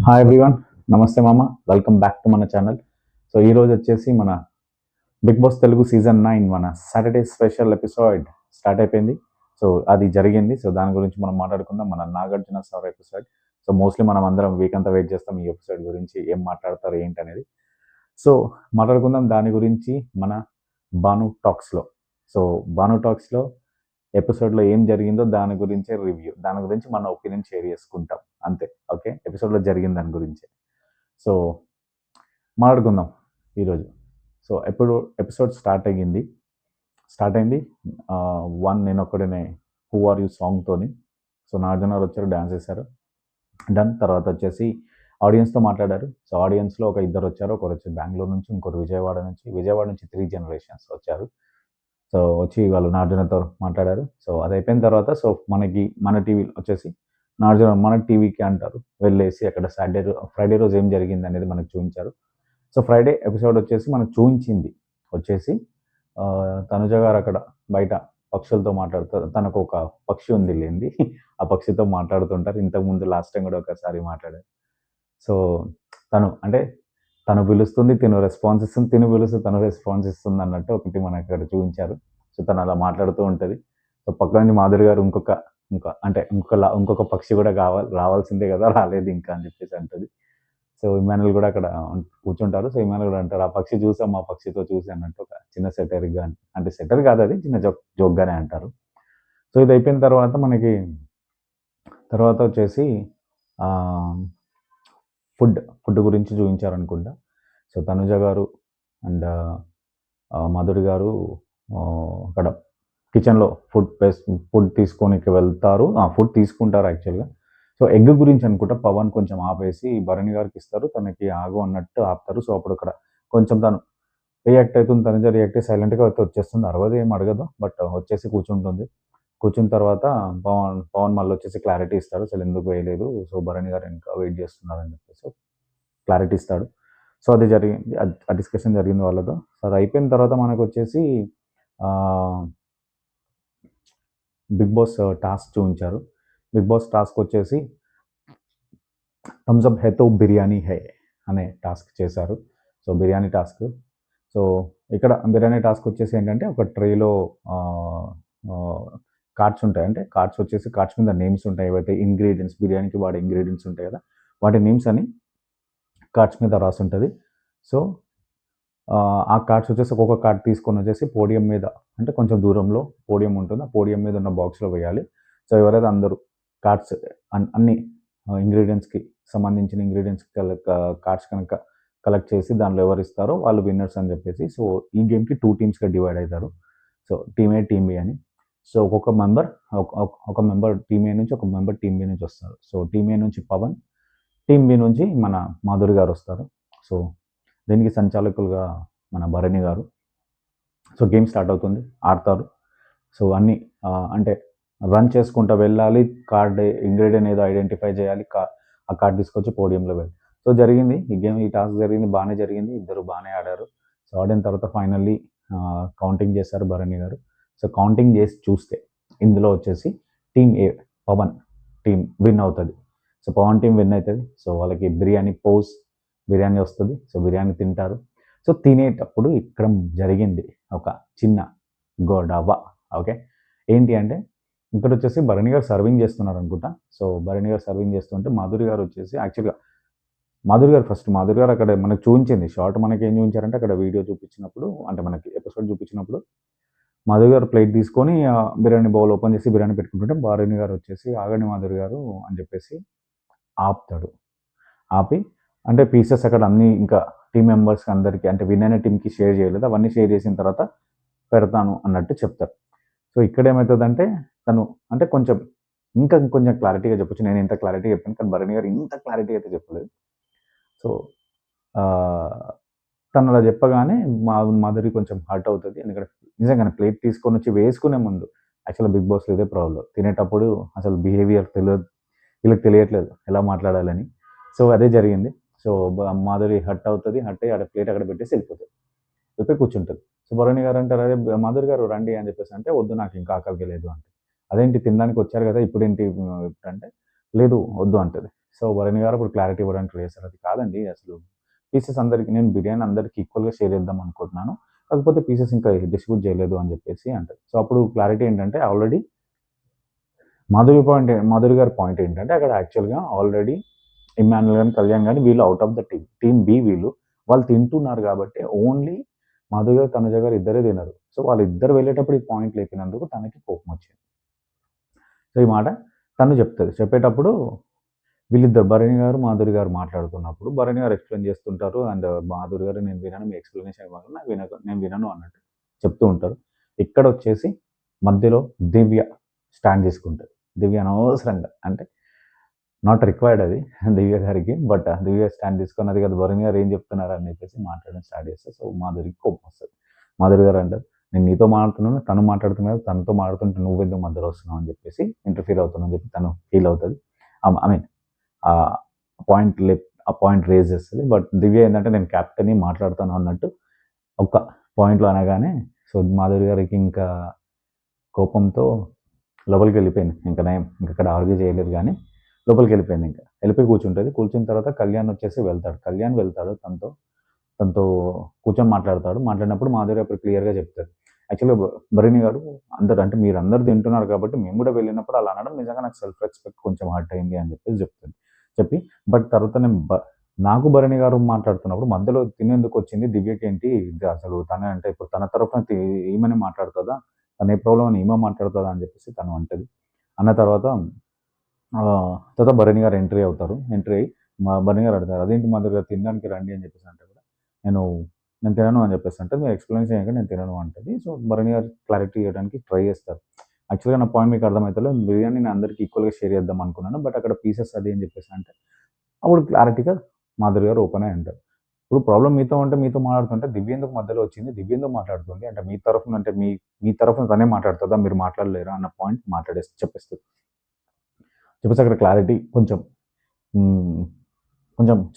Hi everyone, నమస్తే మామ, welcome back to మన ఛానల్. సో ఈరోజు వచ్చేసి మన బిగ్ బాస్ తెలుగు సీజన్ 9 మన సాటర్డే స్పెషల్ ఎపిసోడ్ స్టార్ట్ అయిపోయింది. సో అది జరిగింది. సో దాని గురించి మనం మాట్లాడుకుందాం. మన Nagarjuna sir episode. So mostly మనం అందరం వీక్ అంతా వెయిట్ చేస్తాం ఈ ఎపిసోడ్ గురించి, ఏం మాట్లాడతారు ఏంటి అనేది. సో మాట్లాడుకుందాం దాని గురించి మన బాను టాక్స్లో. సో బాను టాక్స్లో ఎపిసోడ్లో ఏం జరిగిందో దాని గురించే రివ్యూ, దాని గురించి మన ఒపీనియన్ షేర్ చేసుకుంటాం అంతే. ఓకే, ఎపిసోడ్లో జరిగిన దాని గురించి సో మాట్లాడుకుందాం ఈరోజు. సో ఎపిసోడ్ స్టార్ట్ అయింది వన్ నేను ఒక్కడనే హూ ఆర్ యూ సాంగ్తోని. సో నాగార్జున వచ్చారు, డ్యాన్స్ చేశారు, డన్. తర్వాత వచ్చేసి ఆడియన్స్తో మాట్లాడారు. సో ఆడియన్స్లో ఒక ఇద్దరు వచ్చారు, ఒకరు వచ్చి బెంగళూరు నుంచి, ఇంకొకరు విజయవాడ నుంచి 3 జనరేషన్స్ వచ్చారు. సో వచ్చి వాళ్ళు నాగార్జునతో మాట్లాడారు. సో అది అయిపోయిన తర్వాత సో మన టీవీ వచ్చేసి నాగార్జున మన టీవీకి అంటారు వెళ్ళేసి అక్కడ ఫ్రైడే రోజు ఏం జరిగింది అనేది మనకు చూపించారు. సో ఫ్రైడే ఎపిసోడ్ వచ్చేసి మనకు చూపించింది వచ్చేసి తనుజ గారు అక్కడ బయట పక్షులతో మాట్లాడుతారు. తనకు ఒక పక్షి ఉంది లేండి, ఆ పక్షితో మాట్లాడుతుంటారు. ఇంతకుముందు లాస్ట్ టైం కూడా ఒకసారి మాట్లాడారు. సో తను పిలుస్తుంది, తిను రెస్పాన్స్ ఇస్తుంది, తిను పిలుస్తుంది, తను రెస్పాన్స్ ఇస్తుంది అన్నట్టు ఒకటి మనకి అక్కడ చూపించారు. సో తను అలా మాట్లాడుతూ ఉంటుంది. సో పక్క నుంచి మాధురి గారు ఇంకొక పక్షి కూడా రావాల్సిందే కదా, రాలేదు ఇంకా అని చెప్పేసి అంటుంది. సో ఇమానుయల్ కూడా అక్కడ కూర్చుంటారు. సో ఇమానుయల్ కూడా అంటారు, ఆ పక్షి చూసాం, మా పక్షితో చూసి అన్నట్టు ఒక చిన్న సెటర్గా, అంటే సెటర్ కాదు అది, చిన్న జోక్గానే అంటారు. సో ఇది అయిపోయిన తర్వాత వచ్చేసి ఫుడ్ గురించి చూపించారనుకుంటా. సో తనుజ గారు అండ్ మాధురి గారు అక్కడ కిచెన్లో ఫుడ్ తీసుకోనికి వెళ్తారు. ఫుడ్ తీసుకుంటారు యాక్చువల్గా. సో ఎగ్ గురించి అనుకుంటా పవన్ కొంచెం ఆపేసి భరణి గారికి ఇస్తారు, తనకి ఆగు అన్నట్టు ఆపుతారు. సో అప్పుడు అక్కడ కొంచెం తను రియాక్ట్ అవుతుంది, తనుజ రియాక్ట్ అయ్యి సైలెంట్గా అయితే వచ్చేస్తుంది. ఏం అడగదు, బట్ వచ్చేసి కూర్చున్న తర్వాత పవన్ మళ్ళీ వచ్చేసి క్లారిటీ ఇస్తాడు, అసలు ఎందుకు వేయలేదు, సో భరణి గారు ఇంకా వెయిట్ చేస్తున్నారు అని చెప్పేసి క్లారిటీ ఇస్తాడు. సో అది జరిగింది, ఆ డిస్కషన్ జరిగింది వాళ్ళతో. సో అది అయిపోయిన తర్వాత మనకు వచ్చేసి బిగ్ బాస్ టాస్క్ చూపించారు. బిగ్ బాస్ టాస్క్ వచ్చేసి థమ్స్ అప్ హై తో బిర్యానీ హై అనే టాస్క్ చేశారు. So biryani task. సో ఇక్కడ బిర్యానీ టాస్క్ వచ్చేసి ఏంటంటే ఒక ట్రేలో కార్డ్స్ ఉంటాయి. అంటే కార్డ్స్ మీద నేమ్స్ ఉంటాయి, ఏవైతే ఇంగ్రీడియంట్స్, బిర్యానీకి వాడే ఇంగ్రీడియంట్స్ ఉంటాయి కదా, వాటి నేమ్స్ అని కార్డ్స్ మీద రాసి ఉంటుంది. సో ఆ కార్డ్స్ వచ్చేసి ఒక్కొక్క కార్డ్ తీసుకొని వచ్చేసి పోడియం మీద, అంటే కొంచెం దూరంలో పోడియం ఉంటుంది, ఆ పోడియం మీద ఉన్న బాక్స్లో వేయాలి. సో ఎవరైతే అందరూ కార్డ్స్ అన్ని ఇంగ్రీడియంట్స్కి సంబంధించిన కార్డ్స్ కనుక కలెక్ట్ చేసి దానిలో ఎవరు ఇస్తారో వాళ్ళు విన్నర్స్ అని చెప్పేసి. సో ఈ గేమ్కి 2 టీమ్స్గా డివైడ్ అవుతారు. సో టీమ్ ఏ, టీమ్ బి అని. సో ఒక మెంబర్ టీమ్ ఏ నుంచి, ఒక మెంబర్ టీమ్ బి నుంచి వస్తారు. సో టీమ్ ఏ నుంచి పవన్, టీమ్ బి నుంచి మన మాధురి గారు వస్తారు. సో దీనికి సంచాలకులుగా మన Bharani garu. So game start అవుతుంది, ఆడతారు. సో అన్నీ అంటే రన్ చేసుకుంటూ వెళ్ళాలి, కార్డ్ ఇంగ్రీడియంట్ ఏదో ఐడెంటిఫై చేయాలి, ఆ కార్డ్ తీసుకొచ్చి పోడియంలో వెళ్ళి. సో జరిగింది ఈ టాస్క్ జరిగింది, బాగానే జరిగింది, ఇద్దరు బాగానే ఆడారు. సో ఆడిన తర్వాత ఫైనల్లీ కౌంటింగ్ చేశారు భరణి గారు. సో కౌంటింగ్ చేసి చూస్తే ఇందులో వచ్చేసి టీమ్ ఏ, పవన్ టీం విన్ అవుతుంది. సో పవన్ టీం విన్ అవుతుంది. సో వాళ్ళకి బిర్యానీ వస్తుంది. సో బిర్యానీ తింటారు. సో తినేటప్పుడు ఇక్కడ జరిగింది ఒక చిన్న గొడవ. ఓకే, ఏంటి అంటే ఇక్కడ వచ్చేసి భరణి గారు సర్వింగ్ చేస్తున్నారు అనుకుంటా. సో భరణి గారు సర్వింగ్ చేస్తుంటే మాధురి గారు వచ్చేసి యాక్చువల్గా మాధురి గారు అక్కడ మనకు చూపించింది షార్ట్. మనకి ఏం చూపించారంటే అక్కడ వీడియో చూపించినప్పుడు, అంటే మనకి ఎపిసోడ్ చూపించినప్పుడు మాధురి గారు ప్లేట్ తీసుకొని బిర్యానీ బౌల్ ఓపెన్ చేసి బిర్యానీ పెట్టుకుంటుంటే భరణి గారు వచ్చేసి ఆగండి మాధురి గారు అని చెప్పేసి ఆపుతాడు. ఆపి అంటే పీసెస్ అక్కడ అన్నీ ఇంకా టీం మెంబర్స్కి అందరికీ, అంటే విన్ అయిన టీంకి షేర్ చేయలేదు, అవన్నీ షేర్ చేసిన తర్వాత పెడతాను అన్నట్టు చెప్తారు. సో ఇక్కడ ఏమవుతుందంటే తను అంటే కొంచెం క్లారిటీగా చెప్పొచ్చు. నేను ఇంత క్లారిటీ చెప్పాను, కానీ భరణి గారు ఇంత క్లారిటీ అయితే చెప్పలేదు. సో తను అలా చెప్పగానే మాధురి కొంచెం హర్ట్ అవుతుంది. ఎందుకంటే నిజంగానే ప్లేట్ తీసుకొని వచ్చి వేసుకునే ముందు యాక్చువల్గా బిగ్ బాస్లో ఇదే ప్రాబ్లం, తినేటప్పుడు అసలు బిహేవియర్ వీళ్ళకి తెలియట్లేదు ఎలా మాట్లాడాలని. సో అదే జరిగింది. సో మాధురి హర్ట్ అవుతుంది, హర్ట్ అయ్యి ప్లేట్ అక్కడ పెట్టేసి వెళ్ళిపోయి కూర్చుంటుంది. సో భరణి గారు అంటారు, అదే మాధురి గారు రండి అని చెప్పేసి అంటే, వద్దు నాకు ఇంకా ఆకలికి లేదు అంటే, అదేంటి తినడానికి వచ్చారు కదా ఇప్పుడేంటి అంటే, లేదు వద్దు అంటుంది. సో భరణి గారు ఇప్పుడు క్లారిటీ ఇవ్వడానికి ట్రై చేశారు. అది కాదండి అసలు పీసెస్ అందరికి నేను బిర్యానీ అందరికి ఈక్వల్గా షేర్ చేద్దాం అనుకుంటున్నాను, కాకపోతే పీసెస్ ఇంకా డిస్ట్రిబ్యూట్ చేయలేదు అని చెప్పేసి అంటారు. సో అప్పుడు క్లారిటీ ఏంటంటే ఆల్రెడీ మాధురి గారి పాయింట్ ఏంటంటే అక్కడ యాక్చువల్గా ఆల్రెడీ ఇమ్మాన్యుల్ కానీ కళ్యాణ్ కానీ వీళ్ళు out of the team B వీళ్ళు వాళ్ళు తింటున్నారు కాబట్టి ఓన్లీ మాధురి గారు తనుజ గారు ఇద్దరే తినరు. సో వాళ్ళిద్దరు వెళ్ళేటప్పుడు ఈ పాయింట్ లేపినందుకు తనకి కోపం వచ్చింది. సో ఈ మాట తను చెప్తుంది. చెప్పేటప్పుడు వీళ్ళిద్దరు భరణి గారు మాధురి గారు మాట్లాడుతున్నప్పుడు భరణి గారు ఎక్స్ప్లెయిన్ చేస్తుంటారు అండ్ మాధురి గారు నేను వినను, మీ ఎక్స్ప్లెనేషన్ ఇవ్వాలి, నేను వినను అన్నట్టు చెప్తూ ఉంటారు. ఇక్కడ వచ్చేసి మధ్యలో దివ్య స్టాండ్ తీసుకుంటుంది. దివ్య అనవసరంగా అంటే నాట్ రిక్వైర్డ్ అది దివ్య గారికి, బట్ దివ్య స్టాండ్ తీసుకొని అది కదా భరణి గారు ఏం చెప్తున్నారు అని చెప్పేసి మాట్లాడడం స్టార్ట్ చేస్తారు. సో మాధురికి కోపం వస్తుంది. మాధురి గారు అంటారు నేను నీతో మాట్లాడుతున్నాను, తను మాట్లాడుతున్నారు, తనతో మాట్లాడుతుంటే నువ్వెందుకు మధ్యలో వస్తున్నావు అని చెప్పేసి ఇంటర్ఫీర్ అవుతున్నావు అని చెప్పి తను ఫీల్ అవుతుంది. ఐ మీన్ ఆ పాయింట్ రేజ్ చేస్తుంది. బట్ దివ్య ఏంటంటే నేను క్యాప్టెన్ మాట్లాడుతాను అన్నట్టు ఒక పాయింట్లో అనగానే సో మాధురి గారికి ఇంకా కోపంతో లోపలికి వెళ్ళిపోయింది. ఇంకా నయం ఇంకా అక్కడ ఆర్గ్యూ చేయలేదు కానీ లోపలికి వెళ్ళిపోయింది. ఇంకా వెళ్ళిపోయి కూర్చుంటుంది. కూర్చున్న తర్వాత కళ్యాణ్ వచ్చేసి వెళ్తాడు తనతో కూర్చొని మాట్లాడినప్పుడు మాధురి అప్పుడు క్లియర్గా చెప్తారు యాక్చువల్గా భరణి గారు అందరు అంటే మీరు అందరు తింటున్నారు కాబట్టి మేము కూడా వెళ్ళినప్పుడు అలా అనడం నిజంగా నాకు సెల్ఫ్ రెస్పెక్ట్ కొంచెం హర్ట్ అయింది అని చెప్పేసి చెప్పి బట్ తర్వాత నేను నాకు భరణి గారు మాట్లాడుతున్నప్పుడు మధ్యలో తినేందుకు వచ్చింది దివ్యకి ఏంటి అసలు తన అంటే ఇప్పుడు తన తరఫున ఏమని మాట్లాడుతుందా, తన ఏ ప్రాబ్లం అని ఏమో మాట్లాడుతుందా అని చెప్పేసి తను అంటది. అన్న తర్వాత భరణి గారు ఎంట్రీ అయ్యి భరణి గారు అడుగుతారు అదేంటి మా దగ్గర తినడానికి రండి అని చెప్పేసి అంటే కూడా నేను తినను అని చెప్పేసి అంటే మీరు ఎక్స్ప్లెయిన్ చేయక నేను తినను అంటది. సో భరణి గారు క్లారిటీ ఇవ్వడానికి ట్రై చేస్తారు. యాక్చువల్గా నా పాయింట్ మీకు అర్థమవుతలేదు, బిర్యానీ నేను అందరికీ ఈక్వల్గా షేర్ చేద్దాం అనుకున్నాను, బట్ అక్కడ పీసెస్ అది అని చెప్పేసి అంటే అప్పుడు క్లారిటీగా మాధురి గారు ఓపెన్ అయి అంటారు ఇప్పుడు ప్రాబ్లం మీతో మాట్లాడుతుంటే దివ్య ఎందుకు మధ్యలో వచ్చింది, దివ్య ఎందుకు మాట్లాడుతుంది అంటే మీ తరఫున అంటే మీ తరఫున తనే మాట్లాడుతుందా, మీరు మాట్లాడలేరా అన్న పాయింట్ చెప్పేస్తుంది. చెప్పేసి అక్కడ క్లారిటీ కొంచెం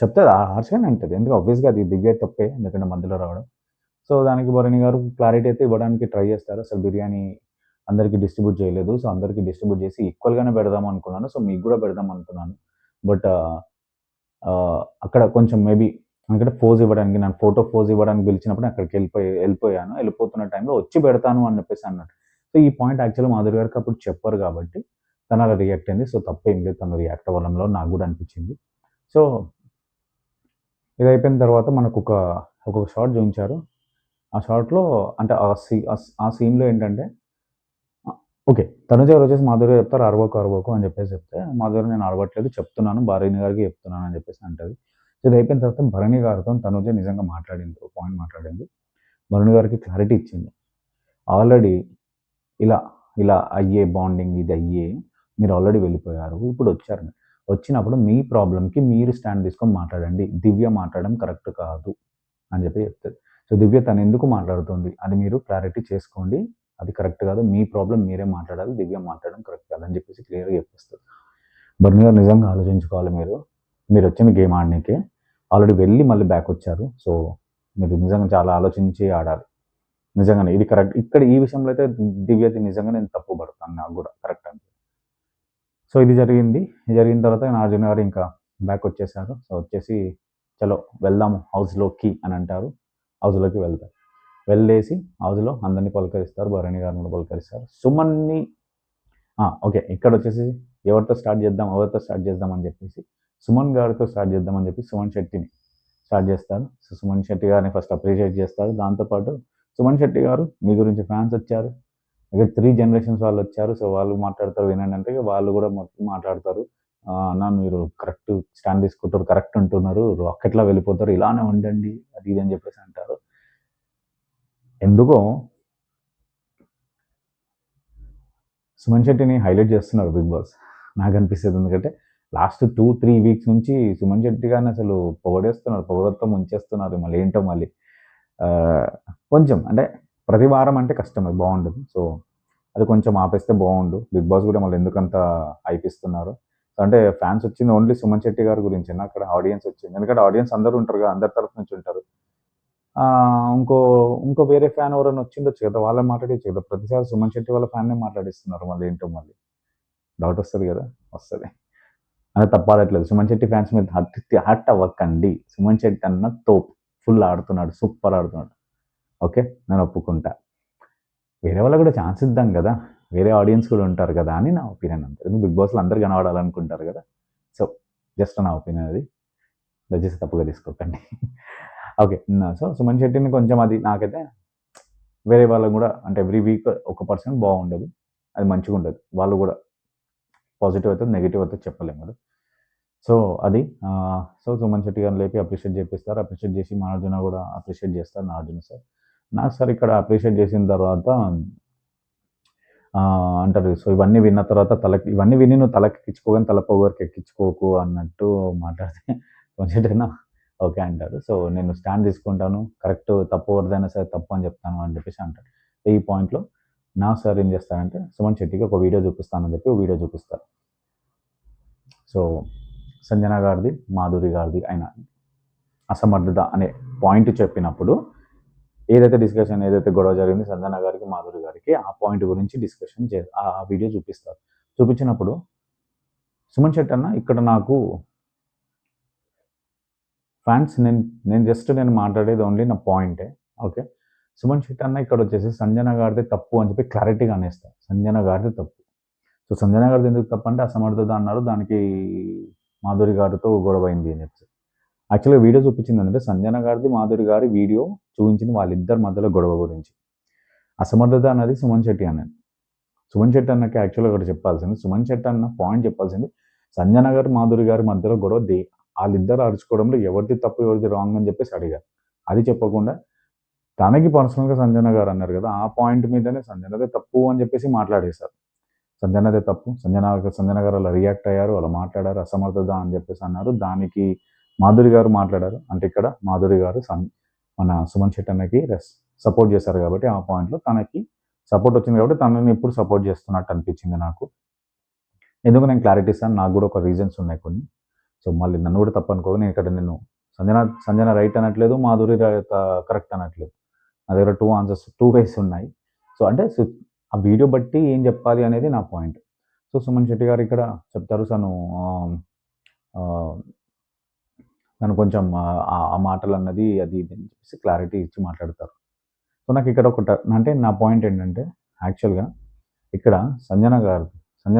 చెప్తే హార్ష్గానే ఉంటుంది. ఎందుకు ఆబ్వియస్గా అది దివ్య తప్పే ఎందుకంటే మధ్యలో రావడం. సో దానికి భరణి గారు క్లారిటీ అయితే ఇవ్వడానికి ట్రై చేస్తారు. అసలు బిర్యానీ అందరికీ డిస్ట్రిబ్యూట్ చేయలేదు, సో అందరికీ డిస్ట్రిబ్యూట్ చేసి ఈక్వల్గానే పెడదాం అనుకున్నాను, సో మీకు కూడా పెడదాం అనుకున్నాను, బట్ అక్కడ కొంచెం మేబీ ఎందుకంటే పోజ్ ఇవ్వడానికి నన్ను ఫోటో పోజ్ ఇవ్వడానికి పిలిచినప్పుడు అక్కడికి వెళ్ళిపోతున్న టైంలో వచ్చి పెడతాను అని చెప్పేసి అన్నట్టు. సో ఈ పాయింట్ యాక్చువల్గా మాధురి గారికి అప్పుడు చెప్పరు కాబట్టి తను అలా రియాక్ట్ అయింది. సో తప్పేం లేదు తను రియాక్ట్ అవ్వడంలో, నాకు కూడా అనిపించింది. సో ఇది అయిపోయిన తర్వాత మనకు ఒక షాట్ చూపించారు. ఆ షాట్లో అంటే ఆ సీన్లో ఏంటంటే ఓకే తనుజ గారు వచ్చేసి మాధురి చెప్తారు అరవకు అని చెప్పేసి చెప్తే మాధురి నేను అరవట్లేదు చెప్తున్నాను భరణి గారికి చెప్తున్నాను అని చెప్పేసి అంటది. సో ఇది అయిపోయిన తర్వాత భరణి గారితో తనుజ నిజంగా మాట్లాడింది, ఒక పాయింట్ మాట్లాడింది, భరణి గారికి క్లారిటీ ఇచ్చింది. ఆల్రెడీ ఇలా అయ్యే బాండింగ్ ఇది అయ్యే మీరు ఆల్రెడీ వెళ్ళిపోయారు, ఇప్పుడు వచ్చినప్పుడు మీ ప్రాబ్లంకి మీరు స్టాండ్ తీసుకొని మాట్లాడండి, దివ్య మాట్లాడడం కరెక్ట్ కాదు అని చెప్పి చెప్తుంది. సో దివ్య తను ఎందుకు మాట్లాడుతుంది అది మీరు క్లారిటీ చేసుకోండి, అది కరెక్ట్ కాదు, మీ ప్రాబ్లం మీరే మాట్లాడాలి, దివ్య మాట్లాడడం కరెక్ట్ కాదు అని చెప్పేసి క్లియర్గా చెప్పేస్తుంది. భరణి గారు నిజంగా ఆలోచించుకోవాలి, మీరు వచ్చిన గేమ్ ఆడనీకే ఆల్రెడీ వెళ్ళి మళ్ళీ బ్యాక్ వచ్చారు, సో మీరు నిజంగా చాలా ఆలోచించి ఆడాలి. నిజంగానే ఇది కరెక్ట్, ఇక్కడ ఈ విషయంలో అయితే దివ్యది నిజంగా నేను తప్పు పడతాను, నాకు కూడా కరెక్ట్ అని. సో ఇది జరిగిన తర్వాత నాగార్జున గారు ఇంకా బ్యాక్ వచ్చేసారు. సో వచ్చేసి చలో వెళ్దాము హౌస్లోకి అని అంటారు. హౌస్లోకి వెళ్ళేసి హౌస్లో అందరినీ పలకరిస్తారు, భరణి గారిని కూడా పలకరిస్తారు, సుమన్ని ఓకే ఇక్కడ వచ్చేసి ఎవరితో స్టార్ట్ చేద్దాం అని చెప్పేసి సుమన్ గారితో స్టార్ట్ చేద్దామని చెప్పి సుమన్ శెట్టిని స్టార్ట్ చేస్తారు. సో సుమన్ శెట్టి గారిని ఫస్ట్ అప్రిషియేట్ చేస్తారు. దాంతోపాటు సుమన్ శెట్టి గారు మీ గురించి ఫ్యాన్స్ వచ్చారు, ఇక్కడ 3 జనరేషన్స్ వాళ్ళు వచ్చారు, సో వాళ్ళు మాట్లాడతారు వినండి అంటే వాళ్ళు కూడా మాట్లాడతారు, అన్న మీరు కరెక్ట్ స్టాండ్ తీసుకుంటారు, కరెక్ట్ అంటున్నారు, రాకెట్లా వెళ్ళిపోతారు, ఇలానే ఉండండి అది ఇది అని చెప్పేసి అంటారు. ఎందుకో సుమన్ శెట్టిని హైలైట్ చేస్తున్నారు బిగ్ బాస్ నాకు అనిపిస్తుంది. ఎందుకంటే లాస్ట్ 2-3 వీక్స్ నుంచి సుమన్ శెట్టి గారిని అసలు పొగడతో ముంచేస్తున్నారు. మళ్ళీ కొంచెం అంటే ప్రతి వారం అంటే కష్టం, అది బాగుండదు. సో అది కొంచెం ఆపేస్తే బాగుండు. బిగ్ బాస్ కూడా మళ్ళీ ఎందుకంత అయిపిస్తున్నారు. అంటే ఫ్యాన్స్ వచ్చింది ఓన్లీ సుమన్ శెట్టి గారి గురించి, అక్కడ ఆడియన్స్ వచ్చింది, ఎందుకంటే ఆడియన్స్ అందరూ ఉంటారు కదా, అందరి తరఫు నుంచి ఉంటారు. ఇంకో వేరే ఫ్యాన్ ఎవరైనా వచ్చిండొచ్చు కదా, వాళ్ళని మాట్లాడచ్చు కదా, ప్రతిసారి సుమన్ శెట్టి వాళ్ళ ఫ్యాన్నే మాట్లాడిస్తున్నారు, మళ్ళీ డౌట్ వస్తుంది కదా, వస్తుంది అది తప్పాడట్లేదు. సుమన్ శెట్టి ఫ్యాన్స్ మీద హర్ట్ అవ్వకండి. సుమన్ శెట్టి అన్న తోపు. ఫుల్ ఆడుతున్నాడు. సూపర్ ఆడుతున్నాడు. ఓకే. నేను ఒప్పుకుంటా. వేరే వాళ్ళకి కూడా ఛాన్స్ ఇద్దాం కదా! వేరే ఆడియన్స్ కూడా ఉంటారు కదా! అని నా ఒపీనియన్ అంతే. బిగ్ బాస్‌లో అందరూ కనపడాలనుకుంటారు కదా! సో, జస్ట్ నా ఒపీనియన్ అది. దయచేసి తప్పుగా తీసుకోకండి. ఓకే. సో, సుమన్ శెట్టిని కొంచెం అది నాకైతే వేరే వాళ్ళకి కూడా అంటే ఎవ్రీ వీక్ ఒక పర్సన్ బాగుండదు. అది మంచిగుండదు. వాళ్ళు కూడా పాజిటివ్ అవుతది, నెగెటివ్ అవుతది చెప్పలేము కదా! సో, అది సో, సుమన్ శెట్టి గారిని లేపి అప్రిషియేట్ చేపిస్తారు. అప్రిషియేట్ చేసి నాగార్జున కూడా అప్రిషియేట్ చేస్తారు నాగార్జున సార్. నాకు సార్ ఇక్కడ అప్రిషియేట్ చేసిన తర్వాత అంటారు. సో, ఇవన్నీ విన్న తర్వాత ఇవన్నీ విని నువ్వు తలకెక్కించుకో గాని తల పొగరుకి ఎక్కించుకోకు అన్నట్టు మాట్లాడితే సుమన్ శెట్టి అన్న ఓకే అంటారు. సో, నేను స్టాండ్ తీసుకుంటాను. కరెక్ట్ తప్పు ఎవరిదైనా సరే తప్పు అని చెప్తాను అని చెప్పేసి అంటాడు. ఈ పాయింట్‌లో నా సార్ ఏం చేస్తారంటే సుమన్ శెట్టికి ఒక వీడియో చూపిస్తానని చెప్పి వీడియో చూపిస్తారు. సో, సంజన గారిది, మాధురి గారిది అయిన అసమర్థత అనే పాయింట్ చెప్పినప్పుడు ఏదైతే గొడవ జరిగింది సంజన గారికి, మాధురి గారికి ఆ పాయింట్ గురించి డిస్కషన్ ఆ వీడియో చూపిస్తారు. చూపించినప్పుడు సుమన్ శెట్టి అన్న ఇక్కడ నాకు ఫ్యాన్స్ నేను మాట్లాడేది ఓన్లీ నా పాయింటే. ఓకే. సుమన్ శెట్టి అన్న ఇక్కడ వచ్చేసి సంజన గారిది తప్పు అని చెప్పి క్లారిటీగా అనేస్తారు. సంజన గారిది తప్పు. సో, సంజన గారిది ఎందుకు తప్పు అంటే అసమర్థత అన్నారు. దానికి మాధురి గారితో గొడవ అయింది అని చెప్పి. యాక్చువల్‌గా వీడియో చూపించింది ఏంటంటే సంజన గారిది, మాధురి గారి వీడియో చూపించింది వాళ్ళిద్దరి మధ్యలో గొడవ గురించి. అసమర్థత అన్నది సుమన్ శెట్టి అన్నది. సుమన్ శెట్టి అన్నకి యాక్చువల్‌గా ఒకటి చెప్పాల్సింది. సుమన్ శెట్టి అన్న పాయింట్ చెప్పాల్సింది సంజన గారు, మాధురి గారి మధ్యలో గొడవ ఆళ్ళిద్దరు అరుచుకోవడంలో ఎవరిది తప్పు, ఎవరిది రాంగ్ అని చెప్పేసి అడిగారు. అది చెప్పకుండా తనకి పర్సనల్‌గా సంజన గారు అన్నారు కదా! ఆ పాయింట్ మీదనే సంజనదే తప్పు అని చెప్పేసి మాట్లాడేశారు. సంజనదే తప్పు. సంజన గారు అలా రియాక్ట్ అయ్యారు. అలా మాట్లాడారు. అసమర్థత అని చెప్పేసి అన్నారు. దానికి మాధురి గారు మాట్లాడారు. అంటే ఇక్కడ మాధురి గారు మన సుమన్ శెట్టి అన్నకి సపోర్ట్ చేశారు కాబట్టి ఆ పాయింట్‌లో తనకి సపోర్ట్ వచ్చింది కాబట్టి తనని ఎప్పుడు సపోర్ట్ చేస్తున్నట్టు అనిపించింది నాకు. ఎందుకు నేను క్లారిటీ ఇస్తాను. నాకు కూడా ఒక రీజన్స్ ఉన్నాయి కొన్ని. సో, మళ్ళీ నన్ను కూడా తప్పనుకోకు. నేను ఇక్కడ సంజన రైట్ అనట్లేదు. మాధురి కరెక్ట్ అనట్లేదు. నా దగ్గర 2 ఆన్సర్స్ 2 వేస్ ఉన్నాయి. సో, అంటే ఆ వీడియో బట్టి ఏం చెప్పాలి అనేది నా పాయింట్. సో, సుమన్ శెట్టి గారు ఇక్కడ చెప్తారు. తను కొంచెం ఆ మాటలన్నది అది ఇది అని చెప్పేసి క్లారిటీ ఇచ్చి మాట్లాడతారు. సో, నాకు ఇక్కడ అంటే నా పాయింట్ ఏంటంటే యాక్చువల్‌గా ఇక్కడ సంజన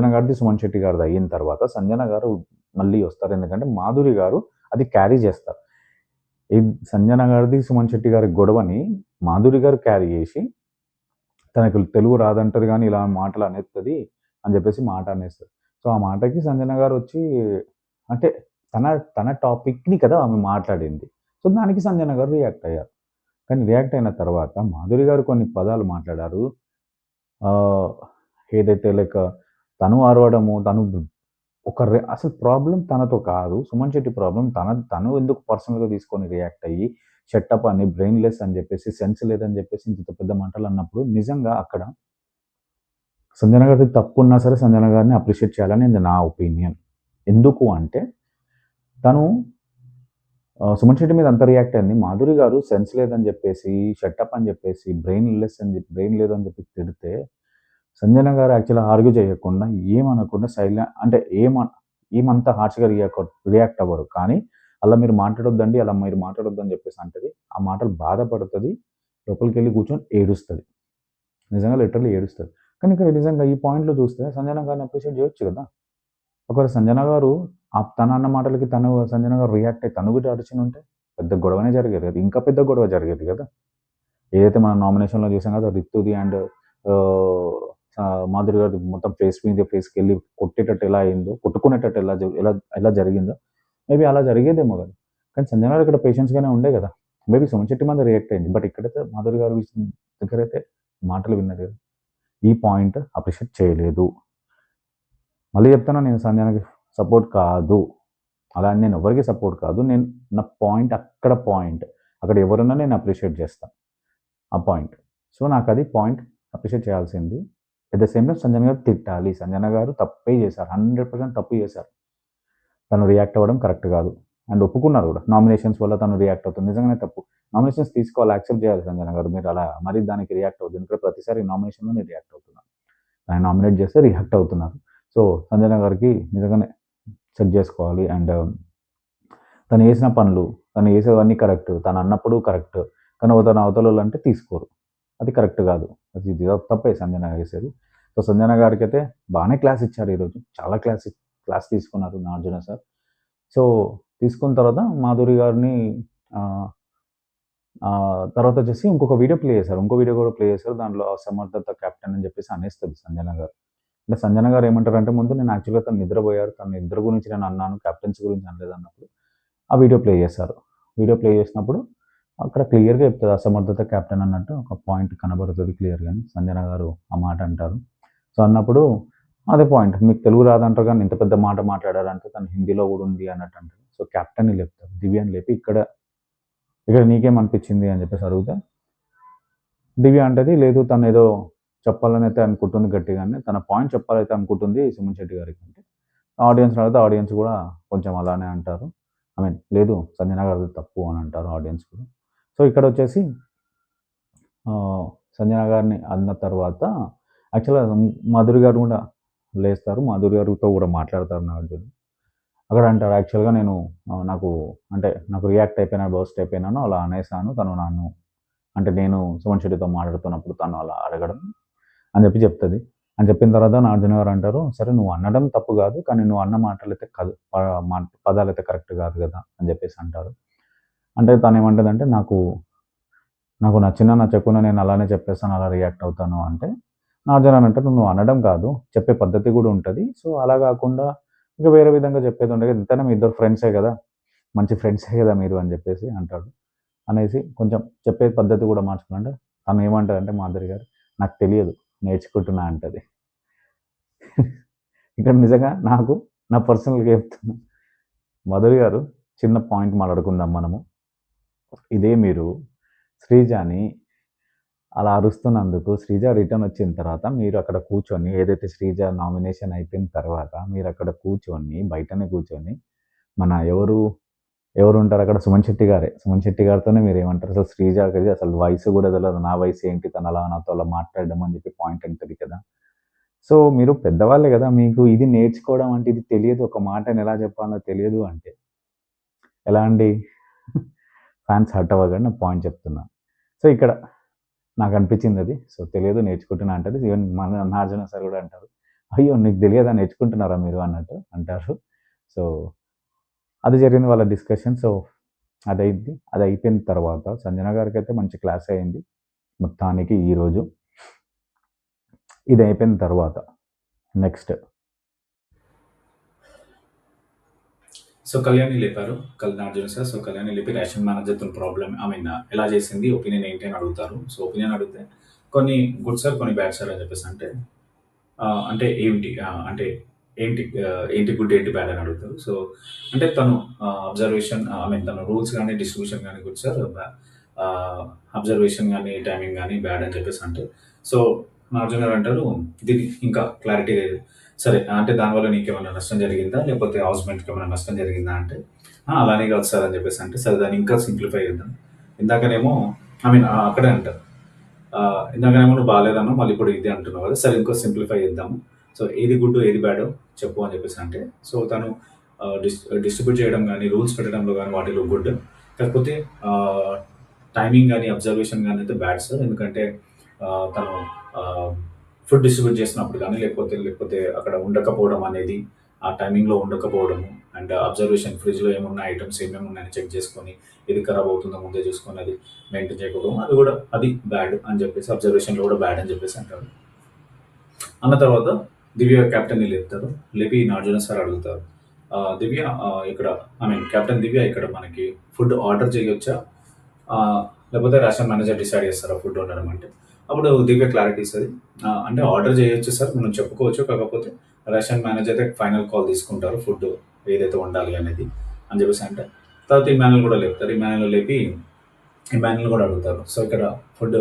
గారిది, సుమన్ శెట్టి గారిది అయిన తర్వాత సంజన గారు మళ్ళీ వస్తారు. ఎందుకంటే మాధురి గారు అది క్యారీ చేస్తారు. ఈ సంజన గారిది, సుమన్ శెట్టి గారి గొడవని మాధురి గారు క్యారీ చేసి తనకు తెలుగు రాదంటది గానీ ఇలా మాటలు అనేస్తది అని చెప్పేసి మాట అనేస్తది. సో, ఆ మాటకి సంజన గారొచ్చి అంటే తన టాపిక్‌ని కదా ఆమె మాట్లాడింది. సో, దానికి సంజన గారు రియాక్ట్ అయ్యారు. కానీ రియాక్ట్ అయిన తర్వాత మాధురి గారు కొన్ని పదాలు మాట్లాడారు. ఆహ్, ఏదైతే లైక్ తను అరవడము, అసలు ప్రాబ్లమ్ తనతో కాదు. సుమన్ శెట్టి ప్రాబ్లమ్ తను ఎందుకు పర్సనల్‌గా తీసుకొని రియాక్ట్ అయ్యి షట్టప్ అని, బ్రెయిన్‌లెస్ అని చెప్పేసి, సెన్స్ లేదని చెప్పేసి ఇంత పెద్ద మాటలన్నప్పుడు నిజంగా అక్కడ సంజన గారిది తప్పున్నా సరే సంజన గారిని అప్రిషియేట్ చేయాలని నా ఒపీనియన్. ఎందుకు అంటే తను సుమన్ శెట్టి మీద అంత రియాక్ట్ అయింది. మాధురి గారు సెన్స్ లేదని చెప్పేసి, షట్టప్ అని చెప్పేసి, బ్రెయిన్ లేదని చెప్పి తిడితే, సంజన గారు యాక్చువల్‌గా ఆర్గ్యూ చేయకుండా, ఏమనకుండా అంటే ఏమంత హార్ష్‌గా రియాక్ట్ అవ్వరు. కానీ అలా మీరు మాట్లాడొద్దండి, అలా మీరు మాట్లాడొద్దని చెప్పేసి అంటది. ఆ మాటలు బాధపడుతది. లోపలికెళ్ళి కూర్చొని ఏడుస్తది. నిజంగా లిటరల్లీ ఏడుస్తది. కానీ ఇక్కడ నిజంగా ఈ పాయింట్‌లో చూస్తే సంజన గారిని అప్రిషియేట్ చేయొచ్చు కదా! ఒకవేళ సంజన గారు తను అన్న మాటలకి సంజన గారు రియాక్ట్ అయ్యి తను కూడా అరిచినుంటే పెద్ద గొడవనే జరిగేది కదా! ఇంకా పెద్ద గొడవ జరిగేది కదా! ఏదైతే మనం నామినేషన్‌లో చూసాం కదా! రితుది అండ్ మాధురి గారిది మొత్తం ఫేస్‌కెళ్ళి కొట్టేటట్టు ఎలా అయిందో, కొట్టుకునేటట్టు ఎలా జరిగిందో మేబీ అలా జరిగేదేమో కదా! కానీ సంజన గారు ఇక్కడ పేషెన్స్‌గానే ఉండే కదా! మేబీ సుమన్ శెట్టి మీద రియాక్ట్ అయింది. బట్ ఇక్కడైతే మాధురి గారి దగ్గరైతే మాటలు విన్నది కదా! ఈ పాయింట్ అప్రిషియేట్ చేయలేదు. మళ్ళీ చెప్తున్నా నేను సంజనకి సపోర్ట్ కాదు. అలా అని నేను ఎవరికీ సపోర్ట్ కాదు. నా పాయింట్ అక్కడ ఎవరున్నా నేను అప్రిషియేట్ చేస్తా. ఆ పాయింట్. సో, నాకది పాయింట్ అప్రిషియేట్ చేయాల్సింది. At the same time Sanjana గారు తిట్టాలి. సంజన గారు తప్పే చేశారు. 100% తప్పు చేశారు. తను రియాక్ట్ అవ్వడం కరెక్ట్ కాదు. అండ్ ఒప్పుకున్నారు కూడా. నామినేషన్స్ వల్ల తను రియాక్ట్ అవుతుంది. నిజంగానే తప్పు. నామినేషన్స్ తీసుకోవాలి. యాక్సెప్ట్ చేయాలి సంజన గారు. మీరు అలా మరి దానికి రియాక్ట్ అవ్వద్దు. ఎందుకంటే ప్రతిసారి నామినేషన్‌లో నేను రియాక్ట్ అవుతున్నాను. ఆయన నామినేట్ చేస్తే రియాక్ట్ అవుతున్నారు. సో, సంజన గారికి నిజంగానే చెక్ చేసుకోవాలి. అండ్ తను చేసిన పనులు, తను చేసేవన్నీ కరెక్ట్. తను అన్నప్పుడు కరెక్ట్. కానీ తన అవతలోళ్ళంటే తీసుకోరు. అది కరెక్ట్ కాదు. ఇది తప్పే సంజన చేసేది. సో, సంజన గారికైతే బానే క్లాస్ ఇచ్చారు ఈరోజు. చాలా క్లాస్ తీసుకున్నారు నాగార్జున సార్. సో, తీసుకున్న తర్వాత మాధురి గారిని ఆహ్, తర్వాత వచ్చేసి ఇంకొక వీడియో ప్లే చేశారు. ఇంకో వీడియో కూడా ప్లే చేశారు. దాంట్లో సమర్థత కెప్టెన్ అని చెప్పేసి అనేస్తది సంజన గారు. అంటే సంజన గారు ఏమంటారంటే ముందు నేను యాక్చువల్‌గా తను నిద్రపోయారు. తన నిద్ర గురించి నేను అన్నాను. కెప్టెన్సీ గురించి అనలేదన్నప్పుడు ఆ వీడియో ప్లే చేశారు. వీడియో ప్లే చేసినప్పుడు అక్కడ క్లియర్‌గా చెప్తది అసమర్థత కెప్టెన్ అన్నట్టు ఒక పాయింట్ కనబడుతది క్లియర్‌గానే. సంజన గారు ఆ మాట అంటారు. సో, అన్నప్పుడు అదే పాయింట్ మీకు తెలుగు రాదంటారు గానీ ఇంత పెద్ద మాట మాట్లాడారంటే తను హిందీలో కూడా ఉంది అన్నట్టు అంటారు. సో, కెప్టెన్‌ని లేపుతారు. దివ్యని లేపి ఇక్కడ నీకేమనిపించింది అని చెప్పేసి అడిగితే దివ్య అంటది లేదు తనేదో చెప్పాలనైతే అనుకుంటుంది గట్టిగానే. తన పాయింట్ చెప్పాలైతే అనుకుంటుంది సుమన్ శెట్టి గారికి అంటే ఆడియన్స్‌ని అడిగితే ఆడియన్స్ కూడా కొంచెం అలానే అంటారు. ఐ మీన్ లేదు సంజన గారిది తప్పు అని అంటారు ఆడియన్స్ కూడా. సో, ఇక్కడొచ్చేసి సంజన గారిని అన్న తర్వాత యాక్చువల్‌గా మాధురి గారు కూడా లేస్తారు. మాధురి గారితో కూడా మాట్లాడతారు నాగార్జున. అక్కడ అంటారు యాక్చువల్‌గా నేను నాకు రియాక్ట్ అయిపోయినా, బర్స్ట్ అయిపోయినాను. అలా అనేసాను. తను నన్ను అంటే నేను సుమన్ శెట్టితో మాట్లాడుతున్నప్పుడు తను అలా అడగడం అని చెప్తది. అని చెప్పిన తర్వాత నాగార్జున గారు అంటారు, "సరే నువ్వు అనడం తప్పు కాదు. కానీ నువ్వు అన్న మాటలైతే పదాలైతే కరెక్ట్ కాదు కదా!" అని చెప్పేసి అంటారు. అంటే తనేమంటదంటే నాకు నచ్చినా, నచ్చకున్నా నేను అలానే చెప్పేస్తాను. అలా రియాక్ట్ అవుతాను అంటే, నాగార్జున అని అంటారు, "నువ్వు అనడం కాదు. చెప్పే పద్ధతి కూడా ఉంటది. సో, అలా కాకుండా ఇంకా వేరే విధంగా చెప్పేది ఉండే కదా! ఎంతైనా మీ ఇద్దరు ఫ్రెండ్సే కదా! మంచి ఫ్రెండ్సే కదా మీరు" అని చెప్పేసి అంటాడు. అనేసి కొంచెం చెప్పే పద్ధతి కూడా మార్చుకోవాలంటే తను ఏమంటదంటే మాధురి గారు, "నాకు తెలియదు. నేర్చుకుంటున్నా" అంటది. ఇక్కడ నిజంగా నా పర్సనల్‌గా చెప్తున్నా. మాధురి గారు చిన్న పాయింట్ మాట్లాడుకుందాం మనము. ఇదే మీరు శ్రీజని అలా అరుస్తున్నందుకు శ్రీజ రిటర్న్ వచ్చిన తర్వాత మీరు అక్కడ కూర్చొని ఏదైతే శ్రీజ నామినేషన్ అయిపోయిన తర్వాత మీరక్కడ కూర్చొని బయటనే కూర్చొని మన ఎవరుంటారు అక్కడ సుమన్ శెట్టి గారే. సుమన్ శెట్టి గారితోనే మీరేమంటారు అసలు శ్రీజకి అసలు వయసు కూడా తెలవదు. నా వయసు ఏంటి తను అలా నాతో అలా మాట్లాడడం అని చెప్పి పాయింట్ అంటది కదా! సో, మీరు పెద్దవాళ్ళే గదా! మీకు ఇది నేర్చుకోవడం అంటే ఇది తెలియదు. ఒక మాటని ఎలా చెప్పాలో తెలియదు అంటే ఎలా అండి? ఫాన్స్ హర్ట్ అవ్వకండి. నా పాయింట్ చెప్తున్నా. సో, ఇక్కడ నాకనిపించిందది. సో, తెలియదు నేర్చుకుంటున్నా అంటది. ఈవెన్ మన నాగార్జున సార్ గూడా అంటారు. "అయ్యో! నీకు తెలియదా నేర్చుకుంటున్నారా మీరు" అన్నట్టు అంటారు. సో, అది జరిగింది వాళ్ళ డిస్కషన్. సో, అదయింది. అదయిపోయిన తర్వాత సంజన గారికైతే మంచి క్లాసే అయింది. మొత్తానికి ఈరోజు. ఇదయిపోయిన తర్వాత నెక్స్ట్ సో కళ్యాణి లేపారు నాగార్జున సార్. సో కళ్యాణి లేపి రేషన్ మేనేజర్తో ప్రాబ్లమ్ ఎలా చేసింది, ఒపీనియన్ ఏంటి అని అడుగుతారు. సో ఒపీనియన్ అడిగితే కొన్ని గుడ్ సార్, కొన్ని బ్యాడ్ సార్ అని చెప్పేసి అంటే ఏంటి గుడ్ ఏంటి బ్యాడ్ అని అడుగుతారు. సో అంటే తను అబ్జర్వేషన్ తన రూల్స్ కానీ డిస్ట్రిబ్యూషన్ కానీ గుడ్ సార్, అబ్జర్వేషన్ కానీ టైమింగ్ కానీ బ్యాడ్ అని చెప్పేసి అంటే సో నాగార్జున గారు అంటారు దీనికి ఇంకా క్లారిటీ లేదు. సరే అంటే దానివల్ల నీకేమైనా నష్టం జరిగిందా, లేకపోతే హౌస్‌మెంట్‌కి ఏమైనా నష్టం జరిగిందా అంటే, అలానే కాదు సార్ అని చెప్పేసి అంటే, సరే దాన్ని ఇంకా సింప్లిఫై చేద్దాం. ఇందాకనేమో అక్కడే అంటారు. ఇందాకనేమో నువ్వు బాలేదన్నావు, మళ్ళీ ఇప్పుడు ఇది అంటున్నావు కదా! సరే ఇంకో సింప్లిఫై చేద్దాము. సో ఏది గుడ్డు, ఏది బ్యాడో చెప్పు అని చెప్పేసి అంటే, సో తను డిస్ట్రిబ్యూట్ చేయడం గానీ, రూల్స్ పెట్టడంలో గానీ వాటిలో గుడ్. కాకపోతే టైమింగ్ గానీ, అబ్జర్వేషన్ గానీ అయితే బ్యాడ్ సార్. ఎందుకంటే తను ఫుడ్ డిస్ట్రిబ్యూట్ చేసినప్పుడు కానీ లేకపోతే అక్కడ ఉండకపోవడం అనేది, ఆ టైమింగ్‌లో ఉండకపోవడము అండ్ అబ్జర్వేషన్ ఫ్రిడ్జ్‌లో ఏమున్న ఐటెమ్స్ ఏమేమి ఉన్నాయని చెక్ చేసుకొని, ఏది ఖరాబ్ అవుతుందో ముందే చూసుకొని అది మెయింటైన్ చేయకపోవడం అది బ్యాడ్ అని చెప్పేసి అబ్జర్వేషన్‌లో కూడా బ్యాడ్ అని చెప్పేసి అంటారు. అన్న తర్వాత దివ్య కెప్టెన్‌ని లేపుతారు. లేపి నాగార్జున సార్ అడుగుతారు. దివ్య ఇక్కడ కెప్టెన్ దివ్య ఇక్కడ మనకి ఫుడ్ ఆర్డర్ చేయొచ్చా? లేకపోతే రేషన్ మేనేజర్ డిసైడ్ చేస్తారా ఫుడ్ వండడం అంటే? అప్పుడు దివ్య క్లారిటీ ఇస్తది. అంటే ఆర్డర్ చేయొచ్చు సార్, మనం చెప్పుకోవచ్చు. కాకపోతే రేషన్ మేనేజర్ ఫైనల్ కాల్ తీసుకుంటారు ఫుడ్ ఏదైతే వండాలి అనేది అని చెప్పేసి అంటే, తర్వాత ఇమాన్యుల్ కూడా లేపుతారు. ఇమాన్యుల్ కూడా అడుగుతారు. సో ఇక్కడ ఫుడ్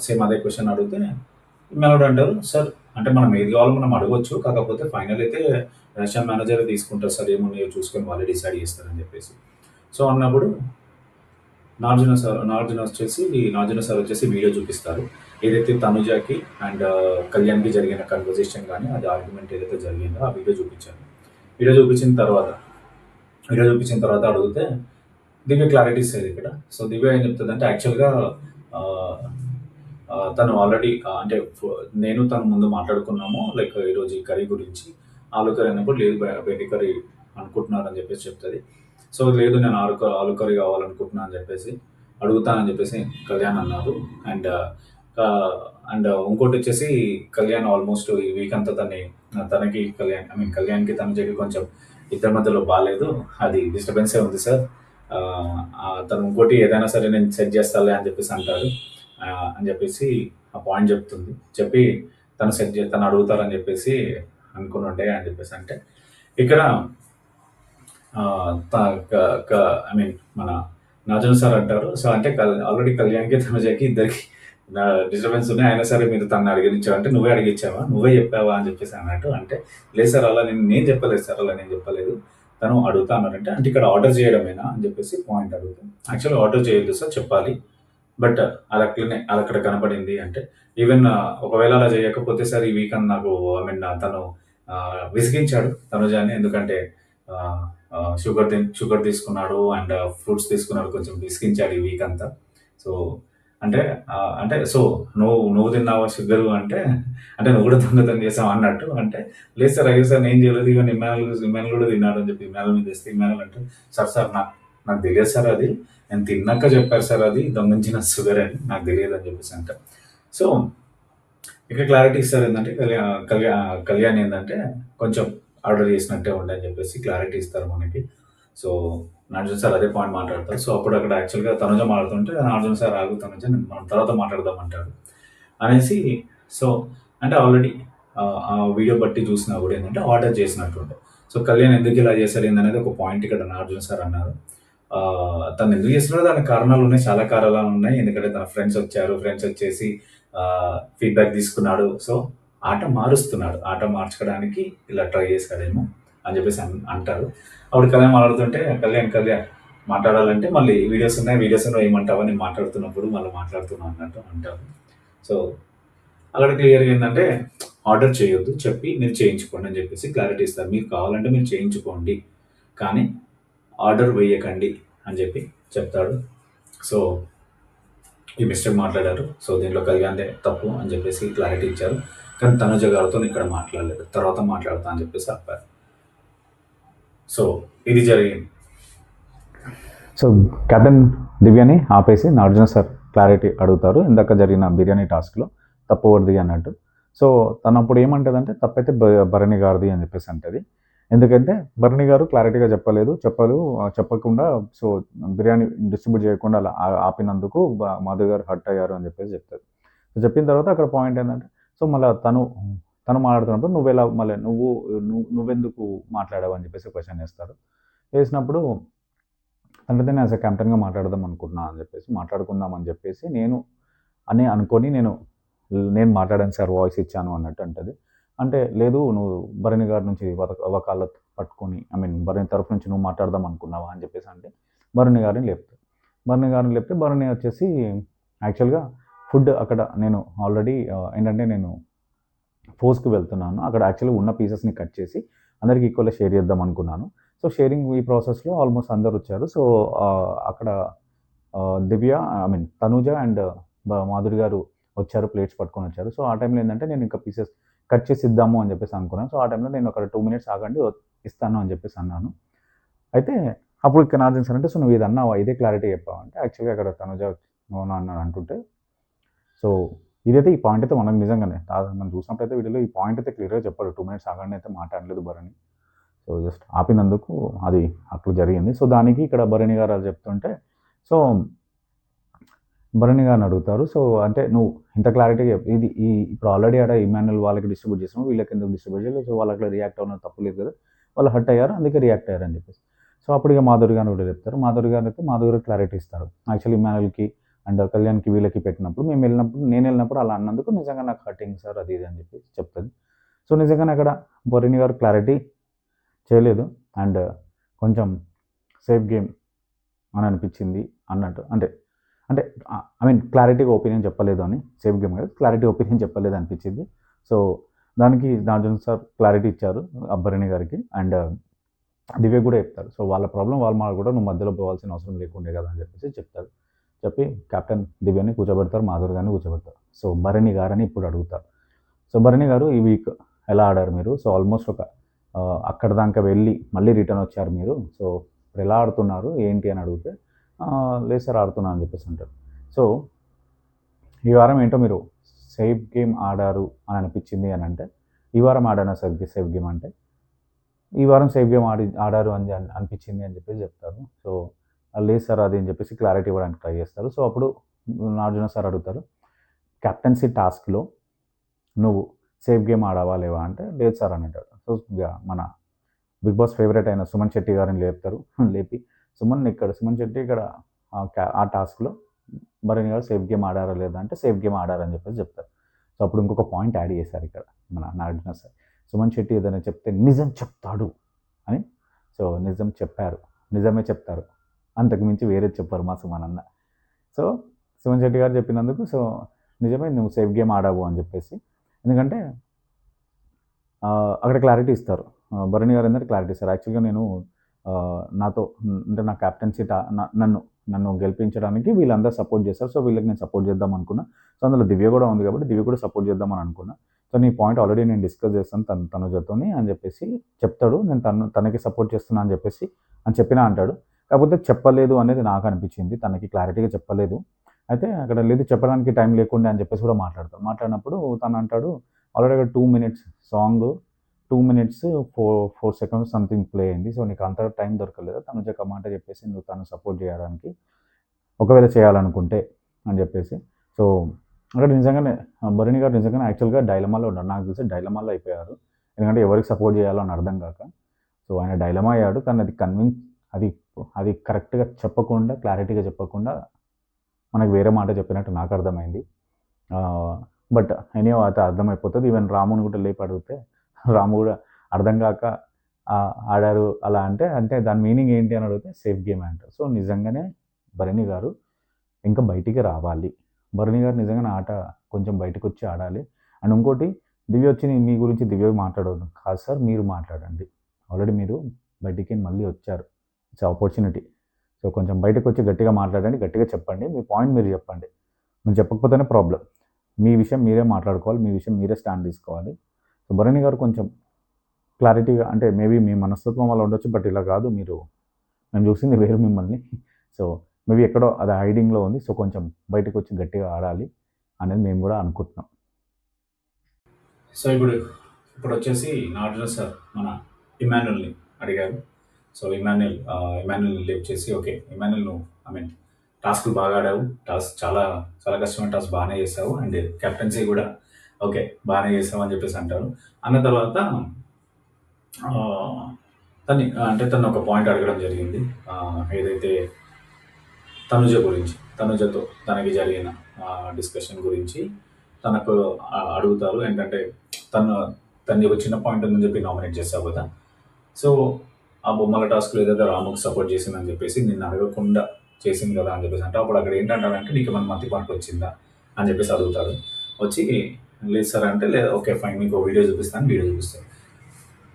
సేమ్ అదే క్వెషన్ అడిగితే ఇమాన్యుల్ అంటారు, సార్ అంటే మనం ఏది కావాలో మనం అడగొచ్చు. కాకపోతే ఫైనల్ అయితే రేషన్ మేనేజరే తీసుకుంటారు సార్. ఏమున్నాయో చూసుకొని వాళ్ళే డిసైడ్ చేస్తారని చెప్పేసి. సో అన్నప్పుడు నాగార్జున సార్ వచ్చేసి వీడియో చూపిస్తారు. ఏదైతే తనుజకి అండ్ కళ్యాణ్‌కి జరిగిన కన్వర్జేషన్ గానీ, అది ఆర్గ్యుమెంట్ ఏదైతే జరిగిందో ఆ వీడియో చూపించారు. వీడియో చూపించిన తర్వాత అడిగితే దివ్య క్లారిటీ ఇస్తుంది ఇక్కడ. సో దివ్య ఏం చెప్తుందంటే యాక్చువల్‌గా తను ఆల్రెడీ అంటే నేను తను ముందు మాట్లాడుకున్నాము. లైక్ ఈరోజు ఈ కర్రీ గురించి. ఆలు కర్రీ అన్నప్పుడు లేదు బెండి కర్రీ అనుకుంటున్నారని చెప్పేసి చెప్తది. సో లేదు నేను ఆలు కర్రీ కావాలనుకుంటున్నా అని చెప్పేసి అడుగుతానని చెప్పేసి కళ్యాణ్ అన్నారు. అండ్ ఇంకోటొచ్చేసి కళ్యాణ్ ఆల్మోస్ట్ ఈ వీక్ అంతా తనకి కళ్యాణ్‌కి తనుజకి కొంచెం ఇద్దరి మధ్యలో బాలేదు. అది డిస్టర్బెన్సే ఉంది సార్. తను ఇంకోటి ఏదైనా సరే నేను సెట్ చేస్తాలే అని చెప్పేసి అంటాడు. అని చెప్పేసి ఆ పాయింట్ చెప్తుంది. చెప్పి తను అడుగుతారని చెప్పేసి అనుకునుండే అని చెప్పేసి అంటే ఇక్కడ మన నాజన్ సార్ అంటారు. సో అంటే ఆల్రెడీ కళ్యాణ్‌కి తనుజకి ఇద్దరికి డిస్టర్బెన్స్ ఉన్నాయి. అయినా సరే మీరు తనని అడిగించావు అంటే నువ్వే అడిగించావా? నువ్వే చెప్పావా? అని చెప్పేసి అన్నట్టు. అంటే లేదు సార్ అలా నేను చెప్పలేదు సార్. అలా నేను చెప్పలేదు. తను అడుగుతా అన్నారంటే అంటే ఇక్కడ ఆర్డర్ చేయడమేనా అని చెప్పేసి పాయింట్ అడుగుతాను. యాక్చువల్‌గా ఆర్డర్ చేయొద్దు సార్ చెప్పాలి. బట్ అది అక్కడ కనపడింది అంటే ఈవెన్ ఒకవేళ అలా చేయకపోతే సార్ ఈ వీక్ నాకు తను విసిగించాడు తనుజాని. ఎందుకంటే షుగర్ తీసుకున్నాడు అండ్ ఫ్రూట్స్ తీసుకున్నాడు. కొంచెం విసిగించాడు ఈ వీక్ అంతా. సో సో నువ్వు తిన్నావా షుగర్ అంటే నువ్వు కూడా దొంగతనం చేసావు అన్నట్టు. అంటే లేదు సార్ అయ్యో సార్ నేను చేయలేదు. ఈవెన్ ఇమ్మానుల్ కూడా తిన్నాడు అని చెప్పి ఇమ్మానుల్ మీద తెస్తే ఇమ్మానుల్ అంటే సార్ నాకు తెలియదు సార్ అది నేను తిన్నాక చెప్పారు సార్ అది దొంగించిన షుగర్ అని నాకు తెలియదు అని చెప్పేసి అంట. సో ఇక్కడ క్లారిటీ ఇస్తారు ఏంటంటే కళ్యాణ్ ఏంటంటే కొంచెం ఆర్డర్ చేసినట్టే ఉండే అని చెప్పేసి క్లారిటీ ఇస్తారు మనకి. సో నాగార్జున సార్ అదే పాయింట్ మాట్లాడతారు. సో అప్పుడు అక్కడ యాక్చువల్గా తనుజ మాట్లాడుతుంటే నాగార్జున సార్ ఆగు తనుజ మనం తర్వాత మాట్లాడదాం అంటాడు అనేసి. సో అంటే ఆల్రెడీ ఆ వీడియో బట్టి చూసినా కూడా ఏంటంటే ఆర్డర్ చేసినట్టుండే. సో కళ్యాణ్ ఎందుకు ఇలా చేశారు ఏందనేది ఒక పాయింట్ ఇక్కడ నాగార్జున సార్ అన్నారు. తను ఎందుకు చేస్తున్నాడో దానికి కారణాలు ఉన్నాయి, చాలా కారణాలు ఉన్నాయి. ఎందుకంటే తన ఫ్రెండ్స్ వచ్చేసి ఫీడ్బ్యాక్ తీసుకున్నాడు. సో ఆట మార్చుకోవడానికి ఇలా ట్రై చేశాడేమో అని చెప్పేసి అంటారు. అప్పుడు కళ్యాణ్ మాట్లాడుతుంటే కళ్యాణ్ మాట్లాడాలంటే మళ్ళీ వీడియోస్లో ఏమంటావా నేను మాట్లాడుతున్నప్పుడు మళ్ళీ మాట్లాడుతున్నాను అన్నట్టు అంటారు. సో అక్కడ క్లియర్గా ఏంటంటే ఆర్డర్ చేయొద్దు, చెప్పి మీరు చేయించుకోండి అని చెప్పేసి క్లారిటీ ఇస్తారు. మీరు కావాలంటే మీరు చేయించుకోండి కానీ ఆర్డర్ వేయకండి అని చెప్పి చెప్తాడు. సో ఈ మిస్టేక్ మాట్లాడారు. సో దీంట్లో కళ్యాణ్దే తప్పు అని చెప్పేసి క్లారిటీ ఇచ్చారు. కానీ తనుజ గారితో ఇక్కడ మాట్లాడలేదు, తర్వాత మాట్లాడతా అని చెప్పేసి చెప్పారు. సో ఇది జరిగింది. సో కెప్టెన్ దివ్యని ఆపేసి నాగార్జున సార్ క్లారిటీ అడుగుతారు. ఇందాక జరిగిన బిర్యానీ టాస్క్లో తప్పు ఎవరిది అన్నట్టు. సో తను అప్పుడు ఏమంటుందంటే తప్పైతే భరణి గారిది అని చెప్పేసి అంటది. ఎందుకంటే భరణి గారు క్లారిటీగా చెప్పకుండా సో బిర్యానీ డిస్ట్రిబ్యూట్ చేయకుండా అలా ఆపినందుకు మాధవ్ గారు హర్ట్ అయ్యారు అని చెప్పేసి చెప్తారు. సో చెప్పిన తర్వాత అక్కడ పాయింట్ ఏంటంటే సో మళ్ళీ తను మాట్లాడుతున్నప్పుడు నువ్వెందుకు మాట్లాడావు అని చెప్పేసి క్వశ్చన్ వేసినప్పుడు అంటే నేను యాజ్ ఎ కెప్టెన్గా మాట్లాడదాం అనుకుంటున్నా అని చెప్పేసి మాట్లాడుకుందాం అని చెప్పేసి నేను మాట్లాడాను సార్, వాయిస్ ఇచ్చాను అన్నట్టు అంటది. అంటే లేదు నువ్వు భరణి గారి నుంచి వకాలత్ పట్టుకొని భరణి తరఫు నుంచి నువ్వు మాట్లాడదాం అనుకున్నావా అని చెప్పేసి అంటే భరణి గారిని లేపితే భరణి వచ్చేసి యాక్చువల్గా ఫుడ్ అక్కడ నేను ఆల్రెడీ ఏంటంటే నేను ఫోర్స్కి వెళ్తున్నాను, అక్కడ యాక్చువల్గా ఉన్న పీసెస్ని కట్ చేసి అందరికీ ఈక్వల్గా షేర్ చేద్దాం అనుకున్నాను. సో షేరింగ్ ఈ ప్రాసెస్లో ఆల్మోస్ట్ అందరు వచ్చారు. సో అక్కడ దివ్య తనుజ అండ్ మాధురి గారు వచ్చారు, ప్లేట్స్ పట్టుకొని వచ్చారు. సో ఆ టైంలో ఏంటంటే నేను ఇంకా పీసెస్ కట్ చేసి ఇద్దాము అని చెప్పేసి అనుకున్నాను. సో ఆ టైంలో నేను అక్కడ 2 minutes ఆగండి ఇస్తాను అని చెప్పేసి అన్నాను. అయితే అప్పుడు ఇక్కడ నాగార్జున సార్ అంటే సో నువ్వు ఇది అన్నావా, ఇదే క్లారిటీ చెప్పావు అంటే యాక్చువల్గా అక్కడ తనుజ నోనా అన్నాను అంటుంటే సో ఇదైతే ఈ పాయింట్ అయితే మనకు నిజంగానే మనం చూసినప్పుడైతే వీడియోలో ఈ పాయింట్ అయితే క్లియర్గా చెప్పాడు. 2 minutes ఆగండి అయితే మాట అనలేదు భరణి. సో జస్ట్ ఆపినందుకు అది అప్పుడు జరిగింది. సో దానికి ఇక్కడ భరణి గారు అది చెప్తుంటే సో భరణి గారిని అడుగుతారు. సో అంటే నువ్వు ఇంత క్లారిటీగా ఇది ఇప్పుడు ఆల్రెడీ ఆడ ఇమ్మానుల్ వాళ్ళకి డిస్ట్రిబ్యూట్ చేసినావు, వీళ్ళకి ఎందుకు డిస్ట్రిబ్యూట్ చేయలేదు, సో వాళ్ళకి రియాక్ట్ అవ్వడం తప్పు లేదు కదా, వాళ్ళు హర్ట్ అయ్యారు అందుకే రియాక్ట్ అయ్యారు అని చెప్పేసి. సో అప్పుడు ఇక మాధురి గారిని కూడా చెప్తారు. మాధురి గారు క్లారిటీ ఇస్తారు. యాక్చువల్లీ ఇమ్మానుల్కి అండ్ కళ్యాణ్కి వీళ్ళకి పెట్టినప్పుడు నేను వెళ్ళినప్పుడు అలా అన్నందుకు నిజంగా నాకు హర్టింగ్ సార్ అది ఇది అని చెప్పి చెప్తుంది. సో నిజంగానే అక్కడ భరణి గారు క్లారిటీ చేయలేదు అండ్ కొంచెం సేఫ్ గేమ్ అని అనిపించింది అన్నట్టు. అంటే క్లారిటీగా ఒపీనియన్ చెప్పలేదు అని, సేఫ్ గేమ్ కదా, క్లారిటీ ఒపీనియన్ చెప్పలేదు అనిపించింది. సో దానికి నాగార్జున సార్ క్లారిటీ ఇచ్చారు భరణి గారికి. అండ్ దివ్య కూడా చెప్తారు. సో వాళ్ళ ప్రాబ్లమ్ వాళ్ళు మాట్లాడుకుంటారు. నువ్వు మధ్యలో పోవాల్సిన అవసరం లేకుండే కదా అని చెప్పేసి చెప్తారు. చెప్పి కెప్టెన్ దివ్యని కూర్చోబెడతారు. మాధురి గారిని కూర్చోబెడతారు. సో భరణి గారని ఇప్పుడు అడుగుతారు. సో భరణి గారు ఈ వీక్ ఎలా ఆడారు మీరు? సో ఆల్మోస్ట్ ఒక అక్కడ దాకా వెళ్ళి మళ్ళీ రిటర్న్ వచ్చారు మీరు. సో ఇప్పుడు ఎలా ఆడుతున్నారు ఏంటి అని అడిగితే లేదు సార్ ఆడుతున్నా అని చెప్పేసి అంటారు. సో ఈ వారం ఏంటో మీరు సేఫ్ గేమ్ ఆడారు అని అనిపించింది అని అంటే, ఈ వారం ఆడానా సార్ సేఫ్ గేమ్ అంటే, ఈ వారం సేఫ్ గేమ్ ఆడారు అని అనిపించింది అని చెప్పేసి చెప్తారు. సో లేదు సార్ అది అని చెప్పేసి క్లారిటీ ఇవ్వడానికి ట్రై చేస్తారు. సో అప్పుడు నాగార్జున సార్ అడుగుతారు, కెప్టెన్సీ టాస్క్లో నువ్వు సేఫ్ గేమ్ ఆడావా లేవా అంటే లేదు సార్ అని అంటాడు. సో ఇక మన బిగ్ బాస్ ఫేవరెట్ అయిన సుమన్ శెట్టి గారిని లేపుతారు. లేపి సుమన్ శెట్టి ఇక్కడ ఆ టాస్క్లో భరణి గారు సేఫ్ గేమ్ ఆడారా లేదా అంటే సేఫ్ గేమ్ ఆడారని చెప్పేసి చెప్తారు. సో అప్పుడు ఇంకొక పాయింట్ యాడ్ చేశారు ఇక్కడ మన నాగార్జున సార్. సుమన్ శెట్టి ఏదైనా చెప్తే నిజం చెప్తాడు అని. సో నిజం చెప్పారు, నిజమే చెప్తారు, అంతకు మించి వేరే చెప్పారు మా సుమన్ అన్న. సో సుమన్ శెట్టి గారు చెప్పినందుకు సో నిజమే నువ్వు సేఫ్ గేమ్ ఆడావు అని చెప్పేసి, ఎందుకంటే అక్కడ క్లారిటీ ఇస్తారు. భరణి గారు ఏంటంటే క్లారిటీ ఇస్తారు. యాక్చువల్గా నేను నాతో అంటే నా క్యాప్టెన్సీ నన్ను గెలిపించడానికి వీళ్ళందరూ సపోర్ట్ చేస్తారు. సో వీళ్ళకి నేను సపోర్ట్ చేద్దాం అనుకున్నా. సో అందులో దివ్య కూడా ఉంది కాబట్టి దివ్య కూడా సపోర్ట్ చేద్దామని అనుకున్నా. సో నీ పాయింట్ ఆల్రెడీ నేను డిస్కస్ చేస్తాను తనుజతోని అని చెప్పేసి చెప్తాడు. నేను తనకి సపోర్ట్ చేస్తున్నా అని చెప్పేసి చెప్పినా అంటాడు. కాకపోతే చెప్పలేదు అనేది నాకు అనిపించింది, తనకి క్లారిటీగా చెప్పలేదు. అయితే అక్కడ లేదు చెప్పడానికి టైం లేకుండా అని చెప్పేసి కూడా మాట్లాడినప్పుడు తను అంటాడు, ఆల్రెడీ అక్కడ 2 minutes song 2 minutes 4 seconds something play అయింది. సో నీకు అంత టైం దొరకలేదు తనుజ ఒక మాట చెప్పేసి నువ్వు తను సపోర్ట్ చేయడానికి ఒకవేళ చేయాలనుకుంటే అని చెప్పేసి. సో అక్కడ నిజంగానే భరణి గారు నిజంగానే యాక్చువల్గా డైలమాలో ఉన్నారు. నాకు తెలిసి డైలమాలో అయిపోయారు. ఎందుకంటే ఎవరికి సపోర్ట్ చేయాలో అని అర్థం కాక. సో ఆయన డైలమా అయ్యాడు. కానీ అది కరెక్ట్గా చెప్పకుండా, క్లారిటీగా చెప్పకుండా మనకు వేరే మాట చెప్పినట్టు నాకు అర్థమైంది. బట్ ఎనీ అయితే అర్థమైపోతుంది. ఈవెన్ రాముని కూడా లేపి అడిగితే రాము కూడా అర్థం కాక ఆడారు అలా అంటే దాని మీనింగ్ ఏంటి అని అడిగితే సేఫ్ గేమ్ అంటారు. సో నిజంగానే భరణి గారు ఇంకా బయటికి రావాలి. భరణి గారు నిజంగానే ఆట కొంచెం బయటకు వచ్చి ఆడాలి. అండ్ ఇంకోటి దివ్య వచ్చి మీ గురించి దివ్య మాట్లాడవద్దు కాదు సార్, మీరు మాట్లాడండి. ఆల్రెడీ మీరు బయటికి మళ్ళీ వచ్చారు, ఇట్స్ ఆపర్చునిటీ. సో కొంచెం బయటకు వచ్చి గట్టిగా మాట్లాడండి, గట్టిగా చెప్పండి, మీ పాయింట్ మీరు చెప్పండి. మీరు చెప్పకపోతేనే ప్రాబ్లం. మీ విషయం మీరే మాట్లాడుకోవాలి, మీ విషయం మీరే స్టాండ్ తీసుకోవాలి. సో భరణి గారు కొంచెం క్లారిటీగా అంటే మేబీ మీ మనస్తత్వం వల్ల ఉండొచ్చు, బట్ ఇలా కాదు, మేము చూసింది వేరు మిమ్మల్ని. సో మేబీ ఎక్కడో అది హైడింగ్లో ఉంది. సో కొంచెం బయటకు వచ్చి గట్టిగా ఆడాలి అనేది మేము కూడా అనుకుంటున్నాం. సో ఇప్పుడు వచ్చేసి నాగార్జున సార్ మన ఇమాన్యుల్ని అడిగారు. సో ఇమాన్యుల్ లీవ్ చేసి ఓకే ఇమాన్యుల్ నువ్వు టాస్క్లు బాగా ఆడావు, చాలా చాలా కష్టమైన టాస్క్ బాగానే చేసావు, అండ్ కెప్టెన్సీ కూడా ఓకే బాగానే చేసావు అని చెప్పేసి అంటారు. అన్న తర్వాత తను ఒక పాయింట్ అడగడం జరిగింది. ఏదైతే తనుజతో తనకి జరిగిన డిస్కషన్ గురించి తనకు అడుగుతారు. ఏంటంటే తను ఒక చిన్న పాయింట్ ఉందని చెప్పి నామినేట్ చేసావు కదా, సో ఆ బొమ్మల టాస్క్లో ఏదైతే రాముకు సపోర్ట్ చేసిందని చెప్పేసి నిన్ను అడగకుండా చేసింది కదా అని చెప్పేసి అంటే అప్పుడు అక్కడ ఏంటంటారంటే నీకు ఏమైనా మతి పాయింట్ వచ్చిందా అని చెప్పేసి అడుగుతారు. వచ్చి లేదు సార్ అంటే లేదా ఓకే ఫైన్ మీకు వీడియో చూపిస్తాను.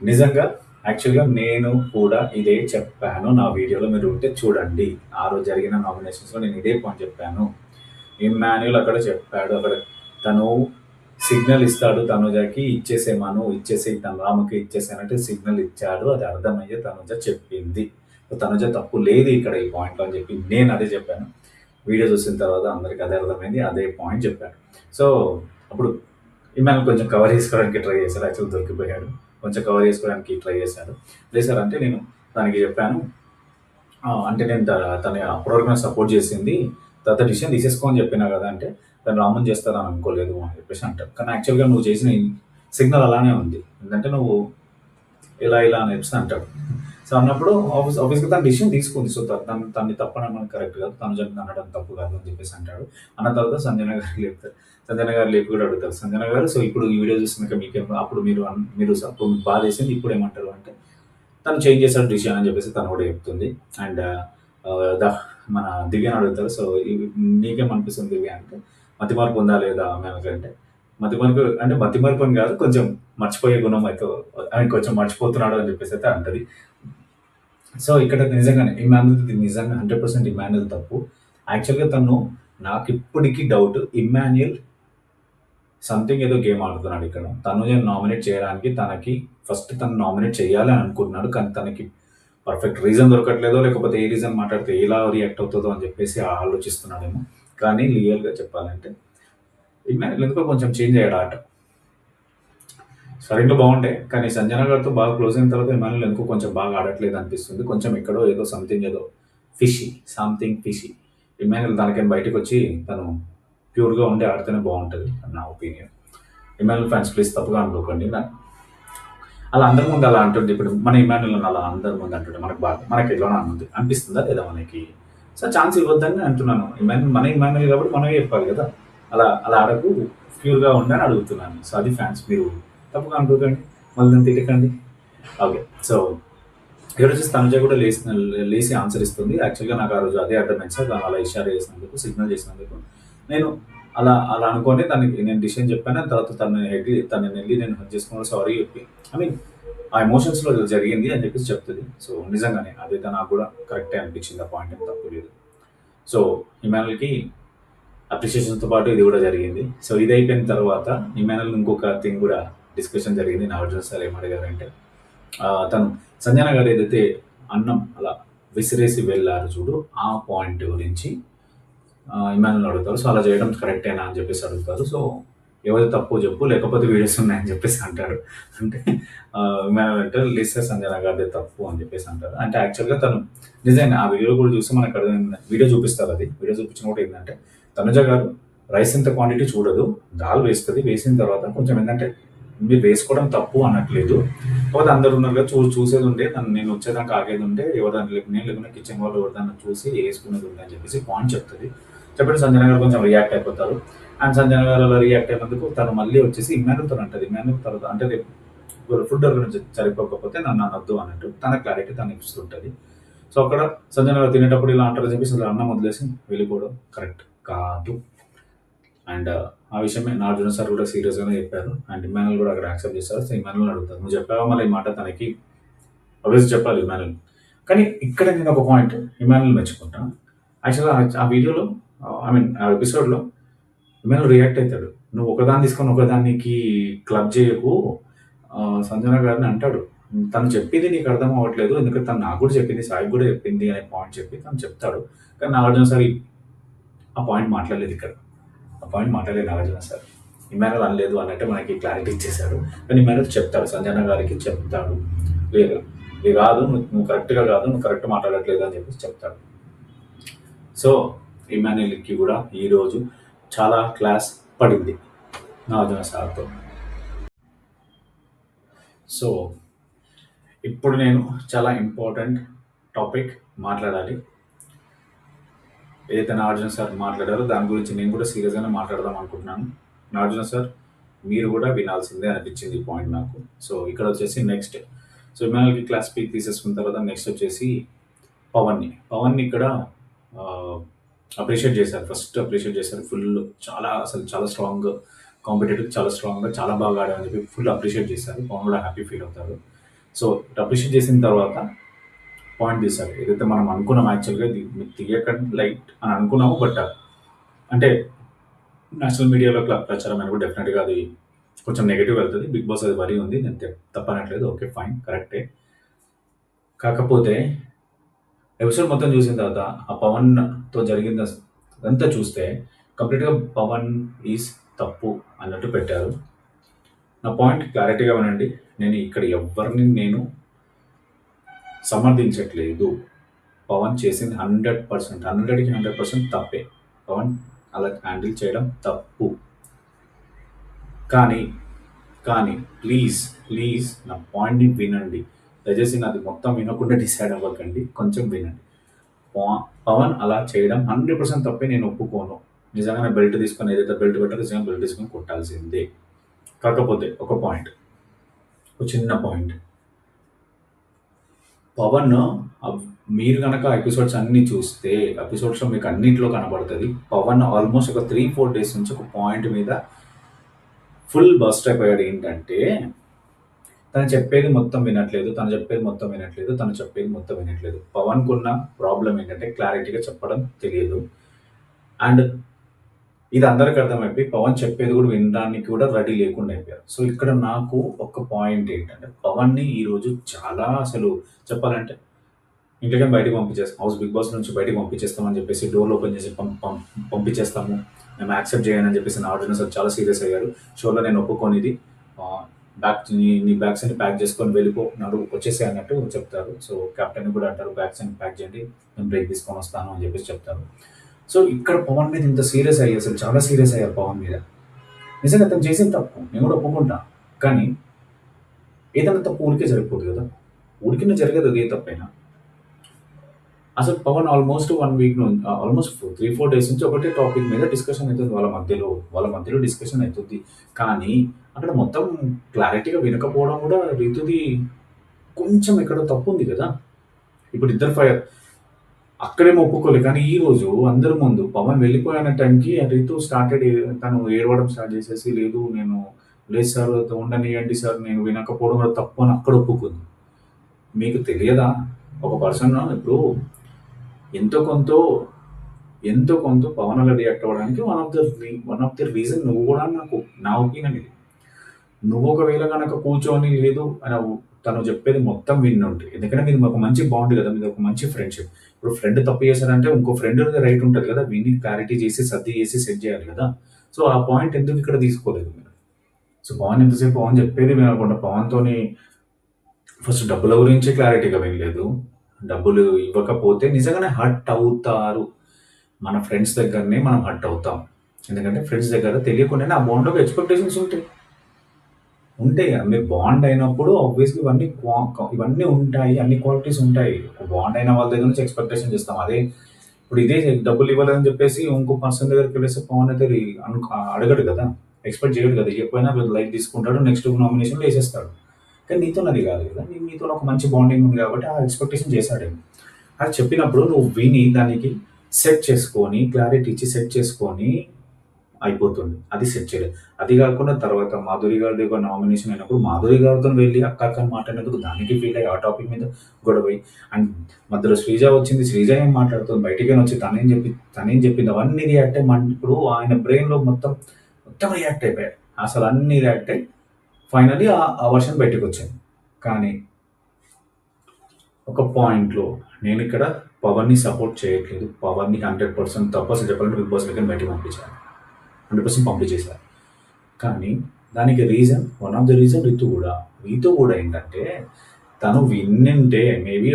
నిజంగా యాక్చువల్గా నేను కూడా ఇదే చెప్పాను నా వీడియోలో, మీరు ఉంటే చూడండి. ఆ రోజు జరిగిన నామినేషన్స్లో నేను ఇదే పాయింట్ చెప్పాను. ఇమ్మాన్యుల్ అక్కడ చెప్పాడు, అక్కడ తను సిగ్నల్ ఇస్తాడు తనుజకి, ఇచ్చేసేయి తన రాముకి ఇచ్చేసానంటే సిగ్నల్ ఇచ్చాడు, అది అర్థమయ్యే తనుజ చెప్పింది. తనుజ తప్పు లేదు ఇక్కడ ఈ పాయింట్లో అని చెప్పి నేను అదే చెప్పాను. వీడియో చూసిన తర్వాత అందరికి అదే అర్థమైంది, అదే పాయింట్ చెప్పాను. సో అప్పుడు ఇమ్మాన్యుల్ కొంచెం కవర్ చేసుకోవడానికి ట్రై చేశాడు, యాక్చువల్ దొరికిపోయాడు, కొంచెం కవర్ చేసుకోవడానికి ట్రై చేశాడు. లేదు సార్ అంటే నేను దానికి చెప్పాను, అంటే నేను తన అప్పటివరకు సపోర్ట్ చేసింది, తర్వాత డిసిషన్ తీసేసుకోని చెప్పినా కదా అంటే తను రాముని చేస్తారని అనుకోలేదు అని చెప్పేసి అంటారు. కానీ యాక్చువల్గా నువ్వు చేసిన సిగ్నల్ అలానే ఉంది, ఎందుకంటే నువ్వు ఇలా అని చెప్పేసి అంటాడు. సో అన్నప్పుడు ఆఫీస్గా తన డిసిషన్ తీసుకుంది. సో తనని తప్పనడం కరెక్ట్ కాదు, తను చెప్పిన అనడం తప్పు కాదు అని చెప్పేసి అంటాడు. అన్న తర్వాత సంజన గారు లేపుతారు. సంజన గారు లేపి కూడా అడుగుతారు, సంజన గారు సో ఇప్పుడు ఈ వీడియో చూసినాక మీకేమో అప్పుడు మీరు అప్పుడు మీకు బాధ వేసింది, ఇప్పుడు ఏమంటారు అంటే తను చేంజ్ చేశాడు డిసిషన్ అని చెప్పేసి తను కూడా చెప్తుంది. అండ్ మన దివ్యాని అడుగుతారు, సో నీకేమనిపిస్తుంది దివ్య అంటే మతి మార్పు ఉందా లేదా ఆమె అంటే మతి మార్పు అని కాదు, కొంచెం మర్చిపోయే గుణం అయితే ఆయన కొంచెం మర్చిపోతున్నాడు అని చెప్పేసి అయితే అంటది. సో ఇక్కడ నిజంగానే ఇమాన్యుల్‌ది నిజంగా 100% ఇమాన్యుల్ తప్పు. యాక్చువల్‌గా తను నాకిప్పటికి డౌట్ ఇమ్మాన్యుయల్ సంథింగ్ ఏదో గేమ్ ఆడుతున్నాడు ఇక్కడ. తనుజని నామినేట్ చేయడానికి తనకి ఫస్ట్ తను నామినేట్ చేయాలి అని అనుకుంటున్నాడు. కానీ తనకి పర్ఫెక్ట్ రీజన్ దొరకట్లేదో, లేకపోతే ఏ రీజన్ మాట్లాడితే ఎలా రియాక్ట్ అవుతదో అని చెప్పేసి ఆలోచిస్తున్నాడేమో. కానీ రియల్‌గా చెప్పాలంటే ఇమ్మాన్యుల్ ఎందుకో కొంచెం చేంజ్ అయ్యాడు ఆట. స్టార్టింగ్‌లో బాగుండే. కానీ సంజన గారితో బాగా క్లోజ్ అయిన తర్వాత ఇమ్మాన్యుల్ ఎందుకో కొంచెం బాగా ఆడట్లేదు అనిపిస్తుంది. కొంచెం ఎక్కడో ఏదో సంథింగ్ ఏదో సంథింగ్ ఫిషీ. ఇమ్మాన్యుల్ దానికని బయటకొచ్చి తను ప్యూర్‌గా ఉండి ఆడితేనే బాగుంటది అని నా ఒపీనియన్. ఇమ్మాన్యుల్ ఫ్యాన్స్ ప్లీజ్ తప్పుగా అనుకోకండి. అలా అందరి ముందు అలా అంటుంది. ఇప్పుడు మన ఇమ్మాన్యుల్ అలా అందరి ముందు అంటుంటే మనకి ఎట్లనో అనిపిస్తుందా లేదా మనకి? సో ఛాన్స్ ఇవ్వద్దని అంటున్నాను. మన ఇమ్మాన్యుల్ కాబట్టి మనమే చెప్పాలి కదా! అలా అలా ఆడకు, ప్యూర్‌గా ఉండు అని అడుగుతున్నాను. సో అది ఫ్యాన్స్ మీరు తప్పుగా అనుకోకండి. మళ్ళీ నన్ను తిట్టకండి. ఓకే. సో ఇక్కడొచ్చేసి తనుజ కూడా లేసి ఆన్సర్ ఇస్తుంది. యాక్చువల్‌గా నాకు ఆ రోజు అదే అర్థమైంది సార్. తను అలా ఇషారా చేసినందుకు, సిగ్నల్ చేసినందుకు. నేను అలా అలా అనుకోని తనకి నేను డిసిషన్ చెప్పాను. తర్వాత తననెళ్ళి నేను హగ్ చేసుకొని సారీ చెప్పి ఐ మీన్ ఆ ఎమోషన్స్‌లో ఏదో జరిగింది అని చెప్పేసి చెప్తది. సో నిజంగానే అదైతే నాకు కూడా కరెక్టే అనిపించింది. ఆ పాయింట్ ఏం తప్పు లేదు. సో ఇమాన్యుల్‌కి అప్రిషియేషన్‌తో పాటు ఇది కూడా జరిగింది. సో ఇది అయిపోయిన తర్వాత ఇమాన్యుల్ ఇంకొక థింగ్ కూడా డిస్కషన్ జరిగింది. నాగార్జున సార్ ఏమడిగారంటే తను సంజన గారు ఏదైతే అన్నం అలా విసిరేసి వెళ్ళారు చూడు, ఆ పాయింట్ గురించి ఇమాన్యుల్ అడుగుతారు. సో అలా చేయడం కరెక్టేనా అని చెప్పేసి అడుగుతారు. సో ఎవరి తప్పు చెప్పు, లేకపోతే వీడియోస్ ఉన్నాయని చెప్పేసి అంటారు. అంటే ఇమాన్యుల్ అంటే లేదు సార్ సంజన గారిదే తప్పు అని చెప్పేసి అంటారు. అంటే యాక్చువల్‌గా తను నిజంగా ఆ వీడియో కూడా చూస్తే మనకు అర్థమైంది. వీడియో చూపిస్తారు అది. వీడియో చూపించిన కూడా ఏంటంటే తనుజ గారు రైస్ ఇంత క్వాంటిటీ చూడదు. దాల్ వేస్తది. వేసిన తర్వాత కొంచెం ఏంటంటే మీరు వేసుకోవడం తప్పు అనట్లేదు. కాకపోతే అందరూ ఉన్నారు కదా! చూసేది ఉండే నేను వచ్చేదాకా ఆగేది ఉండే ఎవరిదాన్ని నేను లేకుండా కిచెన్ వాళ్ళు ఎవరిదాన్ని చూసి వేసుకునేది ఉండే అని చెప్పేసి పాయింట్ చెప్తది. చెప్పండి సంజన గారు కొంచెం రియాక్ట్ అయిపోతారు. అండ్ సంజన గారు అలా రియాక్ట్ అయినందుకు తను మళ్ళీ వచ్చేసి ఇమ్మాన్యుల్‌తో అంటది. ఇమ్మాన్యుల్ తర్వాత అంటే రేపు ఫుడ్ గురించి సరిపోకపోతే నన్ను అనొద్దు అన్నట్టు తన క్లారిటీ తను ఇస్తుంటది. సో అక్కడ సంజన గారు తినేటప్పుడు ఇలా అంటారని చెప్పేసి అసలు అన్నం వదిలేసి వెళ్ళిపోవడం కరెక్ట్ కాదు. అండ్ ఆ విషయమే నాగార్జున సార్ కూడా సీరియస్‌గానే చెప్పారు. అండ్ ఇమ్మాన్యుల్ కూడా అక్కడ యాక్సెప్ట్ చేశారు. సో ఇమ్మాన్యుల్‌ని అడుగుతారు. నువ్వు చెప్పావా మళ్ళీ ఈ మాట తనకి? ఆబ్వియస్‌లీ చెప్పాలి ఇమ్మాన్యుల్. కానీ ఇక్కడ నేను ఒక పాయింట్ ఇమ్మాన్యుల్ మెచ్చుకుంటా. యాక్చువల్‌గా ఆ వీడియోలో ఐ మీన్ ఆ ఎపిసోడ్‌లో ఇమ్మాన్యుల్ రియాక్ట్ అవుతాడు. నువ్వు ఒకదాన్ని తీసుకొని ఒకదానికి క్లబ్ చేయకు సంజన గారిని అంటాడు. తను చెప్పింది నీకు అర్థం అవ్వట్లేదు. ఎందుకంటే తను నాకు కూడా చెప్పింది, సాయికి కూడా చెప్పింది అనే పాయింట్ చెప్పి తను చెప్తాడు. కానీ నాగార్జున సార్ ఆ పాయింట్ మాట్లాడలేదు ఇక్కడ. ఆ పాయింట్ మాట్లాడలేదు నాగార్జున సార్. ఇమ్మాన్యుల్ అనలేదు అన్నట్టు మనకి క్లారిటీ ఇచ్చేశాడు. కానీ ఇమ్మాన్యుల్ చెప్తాడు. సంజన గారికి చెప్తాడు. లేదు ఇది కాదు, నువ్వు కరెక్ట్‌గా కాదు, నువ్వు కరెక్ట్ మాట్లాడట్లేదు అని చెప్పేసి చెప్తాడు. సో ఇమ్మాన్యుల్‌కి కూడా ఈరోజు చాలా క్లాస్ పడింది నాగార్జున సార్‌తో. సో ఇప్పుడు నేను చాలా ఇంపార్టెంట్ టాపిక్ మాట్లాడాలి. ఏదైతే నాగార్జున సార్ మాట్లాడారో దాని గురించి నేను కూడా సీరియస్‌గానే మాట్లాడదాం అనుకుంటున్నాను. నాగార్జున సార్ మీరు కూడా వినాల్సిందే అనిపించింది ఈ పాయింట్ నాకు. సో ఇక్కడ వచ్చేసి నెక్స్ట్ సో ఇమ్మాన్యుల్‌కి క్లాస్ పీక్ తీసేసుకున్న తర్వాత నెక్స్ట్ వచ్చేసి పవన్‌ని ఇక్కడ అప్రిషియేట్ చేశారు. ఫస్ట్ అప్రిషియేట్ చేశారు. ఫుల్ చాలా స్ట్రాంగ్ కాంపిటేటివ్, చాలా స్ట్రాంగ్‌గా చాలా బాగా ఆడావని చెప్పి ఫుల్ అప్రిషియేట్ చేశారు. పవన్ కూడా హ్యాపీ ఫీల్ అవుతారు. సో అప్రిషియేట్ చేసిన తర్వాత పాయింట్ తీశారు. ఏదైతే మనం అనుకున్నాం యాక్చువల్‌గా తీయకండి లైట్ అని అనుకున్నాము. బట్ అంటే నేషనల్ మీడియాలో ప్రచారం అయినప్పుడు డెఫినెట్‌గా అది కొంచెం నెగెటివ్ వెళ్తది. బిగ్ బాస్ అది వరి ఉంది. నేను తప్పనట్లేదు. ఓకే ఫైన్ కరెక్టే. కాకపోతే ఎపిసోడ్ మొత్తం చూసిన తర్వాత ఆ పవన్‌తో జరిగిందంతా చూస్తే కంప్లీట్‌గా పవన్ ఈజ్ తప్పు అన్నట్టు పెట్టారు. నా పాయింట్ క్లారిటీగా వినండి. నేను ఇక్కడ ఎవ్వరిని నేను సమర్థించట్లేదు. పవన్ చేసింది 100%, 100కి 100% తప్పే. పవన్ అలా హ్యాండిల్ చేయడం తప్పు. కానీ ప్లీజ్ నా పాయింట్‌ని వినండి. దయచేసి నాది మొత్తం వినకుండా డిసైడ్ అవ్వకండి. కొంచెం వినండి. పవన్ అలా చేయడం 100% తప్పే. నేను ఒప్పుకోను. నిజంగానే బెల్ట్ తీసుకొని ఏదైతే బెల్ట్ పెట్టారో నిజంగా బెల్ట్ తీసుకొని కొట్టాల్సిందే. కాకపోతే ఒక చిన్న పాయింట్. పవన్ మీరు కనుక ఎపిసోడ్స్ అన్నీ చూస్తే ఎపిసోడ్స్‌లో మీకు అన్నిట్లో కనబడుతది. పవన్ ఆల్మోస్ట్ ఒక 3-4 డేస్ నుంచి ఒక పాయింట్ మీద ఫుల్ బస్ట్ అయిపోయాడు. ఏంటంటే తను చెప్పేది మొత్తం వినట్లేదు. తను చెప్పేది మొత్తం వినట్లేదు. తను చెప్పేది మొత్తం వినట్లేదు. పవన్‌కున్న ప్రాబ్లమ్ ఏంటంటే క్లారిటీగా చెప్పడం తెలియదు. అండ్ ఇది అందరికి అర్థమైపోయి పవన్ చెప్పేది కూడా వినడానికి కూడా రెడీ లేకుండా అయిపోయారు. సో, ఇక్కడ నాకు ఒక పాయింట్ ఏంటంటే పవన్‌ని ఈరోజు చాలా అసలు చెప్పాలంటే ఇంట్లోకేం బయటికి పంపించేస్తాం. బిగ్ బాస్ నుంచి బయటికి పంపించేస్తామని చెప్పేసి డోర్‌లు ఓపెన్ చేసి పంపించేస్తాము. మేము యాక్సెప్ట్ చేయనని చెప్పేసి నాగార్జున సార్ చాలా సీరియస్ అయ్యారు. షోలో నేను ఒప్పుకోను ఇది. ఆహ్, నీ బ్యాగ్స్ అన్ని ప్యాక్ చేసుకొని వెళ్ళిపో. వచ్చేసేయ్ అన్నట్టు చెప్తారు. సో, కెప్టెన్ కూడా అంటారు బ్యాగ్స్ అన్ని ప్యాక్ చేయండి. నేను బ్రేక్ తీసుకొని వస్తాను అని చెప్పేసి చెప్తారు. సో, ఇక్కడ పవన్ మీద ఇంత సీరియస్ అయ్యి అసలు చాలా సీరియస్ అయ్యారు పవన్ మీద. నిజంగా అతను చేసింది తప్పు. నేను కూడా ఒప్పుకుంటా. కానీ ఏదైనా తప్పు ఊరికే సరిపోదు కదా! ఊరికనే జరగదు అది ఏ తప్పైనా. అసలు Pavan almost 1 week almost 3, 4 days నుంచి ఒకటే టాపిక్ మీద డిస్కషన్ అయితుంది వాళ్ళ మధ్యలో డిస్కషన్ అయితుంది. కానీ అక్కడ మొత్తం క్లారిటీగా వినకపోవడం కూడా రితుది కొంచెం ఎక్కడో తప్పుంది కదా! ఇప్పుడు ఇద్దరు అక్కడేమో ఒప్పుకోలే. కానీ ఈరోజు అందరి ముందు పవన్ వెళ్ళిపోయిన టైంకి రితు తను ఏడవడం స్టార్ట్ చేసేసి, లేదు సార్ ఉండనియండి సార్ నేను వినకపోవడం కూడా తప్పు అని అక్కడ ఒప్పుకుంది. మీకు తెలియదా? ఒక పర్సన్ ఇప్పుడు ఎంతో కొంతో, ఎంతో కొంత పవన్ అలా రియాక్ట్ అవ్వడానికి వన్ ఆఫ్ ది రీజన్ నువ్వు కూడా నా ఒపీనియన్ ఇది. నువ్వు ఒకవేళ గనక కూర్చొని లేదు అని తను చెప్పేది మొత్తం వినుంటే ఎందుకంటే మీది ఒక మంచి బాండ్ కదా! మీది ఒక మంచి ఫ్రెండ్‌షిప్. ఇప్పుడు ఫ్రెండ్ తప్పు చేశారంటే ఇంకో ఫ్రెండ్ రైట్ ఉంటది కదా! విని క్లారిటీ చేసి, సర్ది చేసి సెట్ చేయాలి కదా! సో, ఆ పాయింట్ ఎందుకు ఇక్కడ తీసుకోలేదు మీరు? సో, పవన్ చెప్పేది వినకుండా పవన్‌తోని ఫస్ట్ డబ్బుల గురించి క్లారిటీగా వినలేదు. డబ్బులు ఇవ్వకపోతే నిజంగానే హర్ట్ అవుతారు. మన ఫ్రెండ్స్ దగ్గరనే మనం హర్ట్ అవుతాం. ఎందుకంటే ఫ్రెండ్స్ దగ్గర తెలియకుండానే ఆ బాండ్‌లోకి ఎక్స్‌పెక్టేషన్స్ ఉంటాయి. ఉంటాయి కదా! మీరు బాండ్ అయినప్పుడు ఆబ్వియస్‌లీ ఇవన్నీ ఉంటాయి. అన్ని క్వాలిటీస్ ఉంటాయి. బాండ్ అయిన వాళ్ళ దగ్గర నుంచి ఎక్స్‌పెక్టేషన్ చేస్తాం. ఇప్పుడు ఇదే డబ్బులు ఇవ్వలేదని చెప్పేసి ఇంకో పర్సన్ దగ్గరికెళ్ళేసి పవన్ అయితే అడగడు కదా! ఎక్స్‌పెక్ట్ చేయడు కదా! ఇవ్వకపోయినా లైట్ తీసుకుంటాడు. నెక్స్ట్ నామినేషన్‌లో ఏసేస్తాడు. కానీ నీతోని కాదు కదా! నీతోని ఒక మంచి బాండింగ్ ఉంది కాబట్టి ఆ ఎక్స్‌పెక్టేషన్ చేశాడేమో. అది చెప్పినప్పుడు నువ్వు విని దానికి సెట్ చేసుకొని, క్లారిటీ ఇచ్చి సెట్ చేసుకొని అయిపోతుంది. అది సెట్ చేయలేదు. అది కాకుండా తర్వాత మాధురి గారిది ఒక నామినేషన్ అయినప్పుడు మాధురి గారితోని వెళ్లి అక్క అక్క అని మాట్లాడినందుకు దానికి ఫీల్ అయ్యి ఆ టాపిక్ మీద గొడవై అండ్ మధ్యలో శ్రీజ వచ్చింది. శ్రీజ ఏం మాట్లాడుతుంది బయటికేని వచ్చి తనేం చెప్పింది అవన్నీ రియాక్ట్ అయ్యి ఇప్పుడు ఆయన బ్రెయిన్‌లో మొత్తం రియాక్ట్ అయిపోయారు. అసలు అన్నీ రియాక్ట్ అయ్యి ఫైనల్లీ ఆ వర్షన్ బయటకొచ్చింది. కానీ ఒక పాయింట్‌లో నేనిక్కడ పవన్‌ని సపోర్ట్ చేయట్లేదు. పవన్‌ని 100% తప్పు అసలు చెప్పాలంటే బిగ్ బాస్ దగ్గర బయటికి పంపించాలి. 100% పంపించేశారు. కానీ దానికి one of the reason Ritu కూడా ఏంటంటే తను విన్నుంటే మేబీ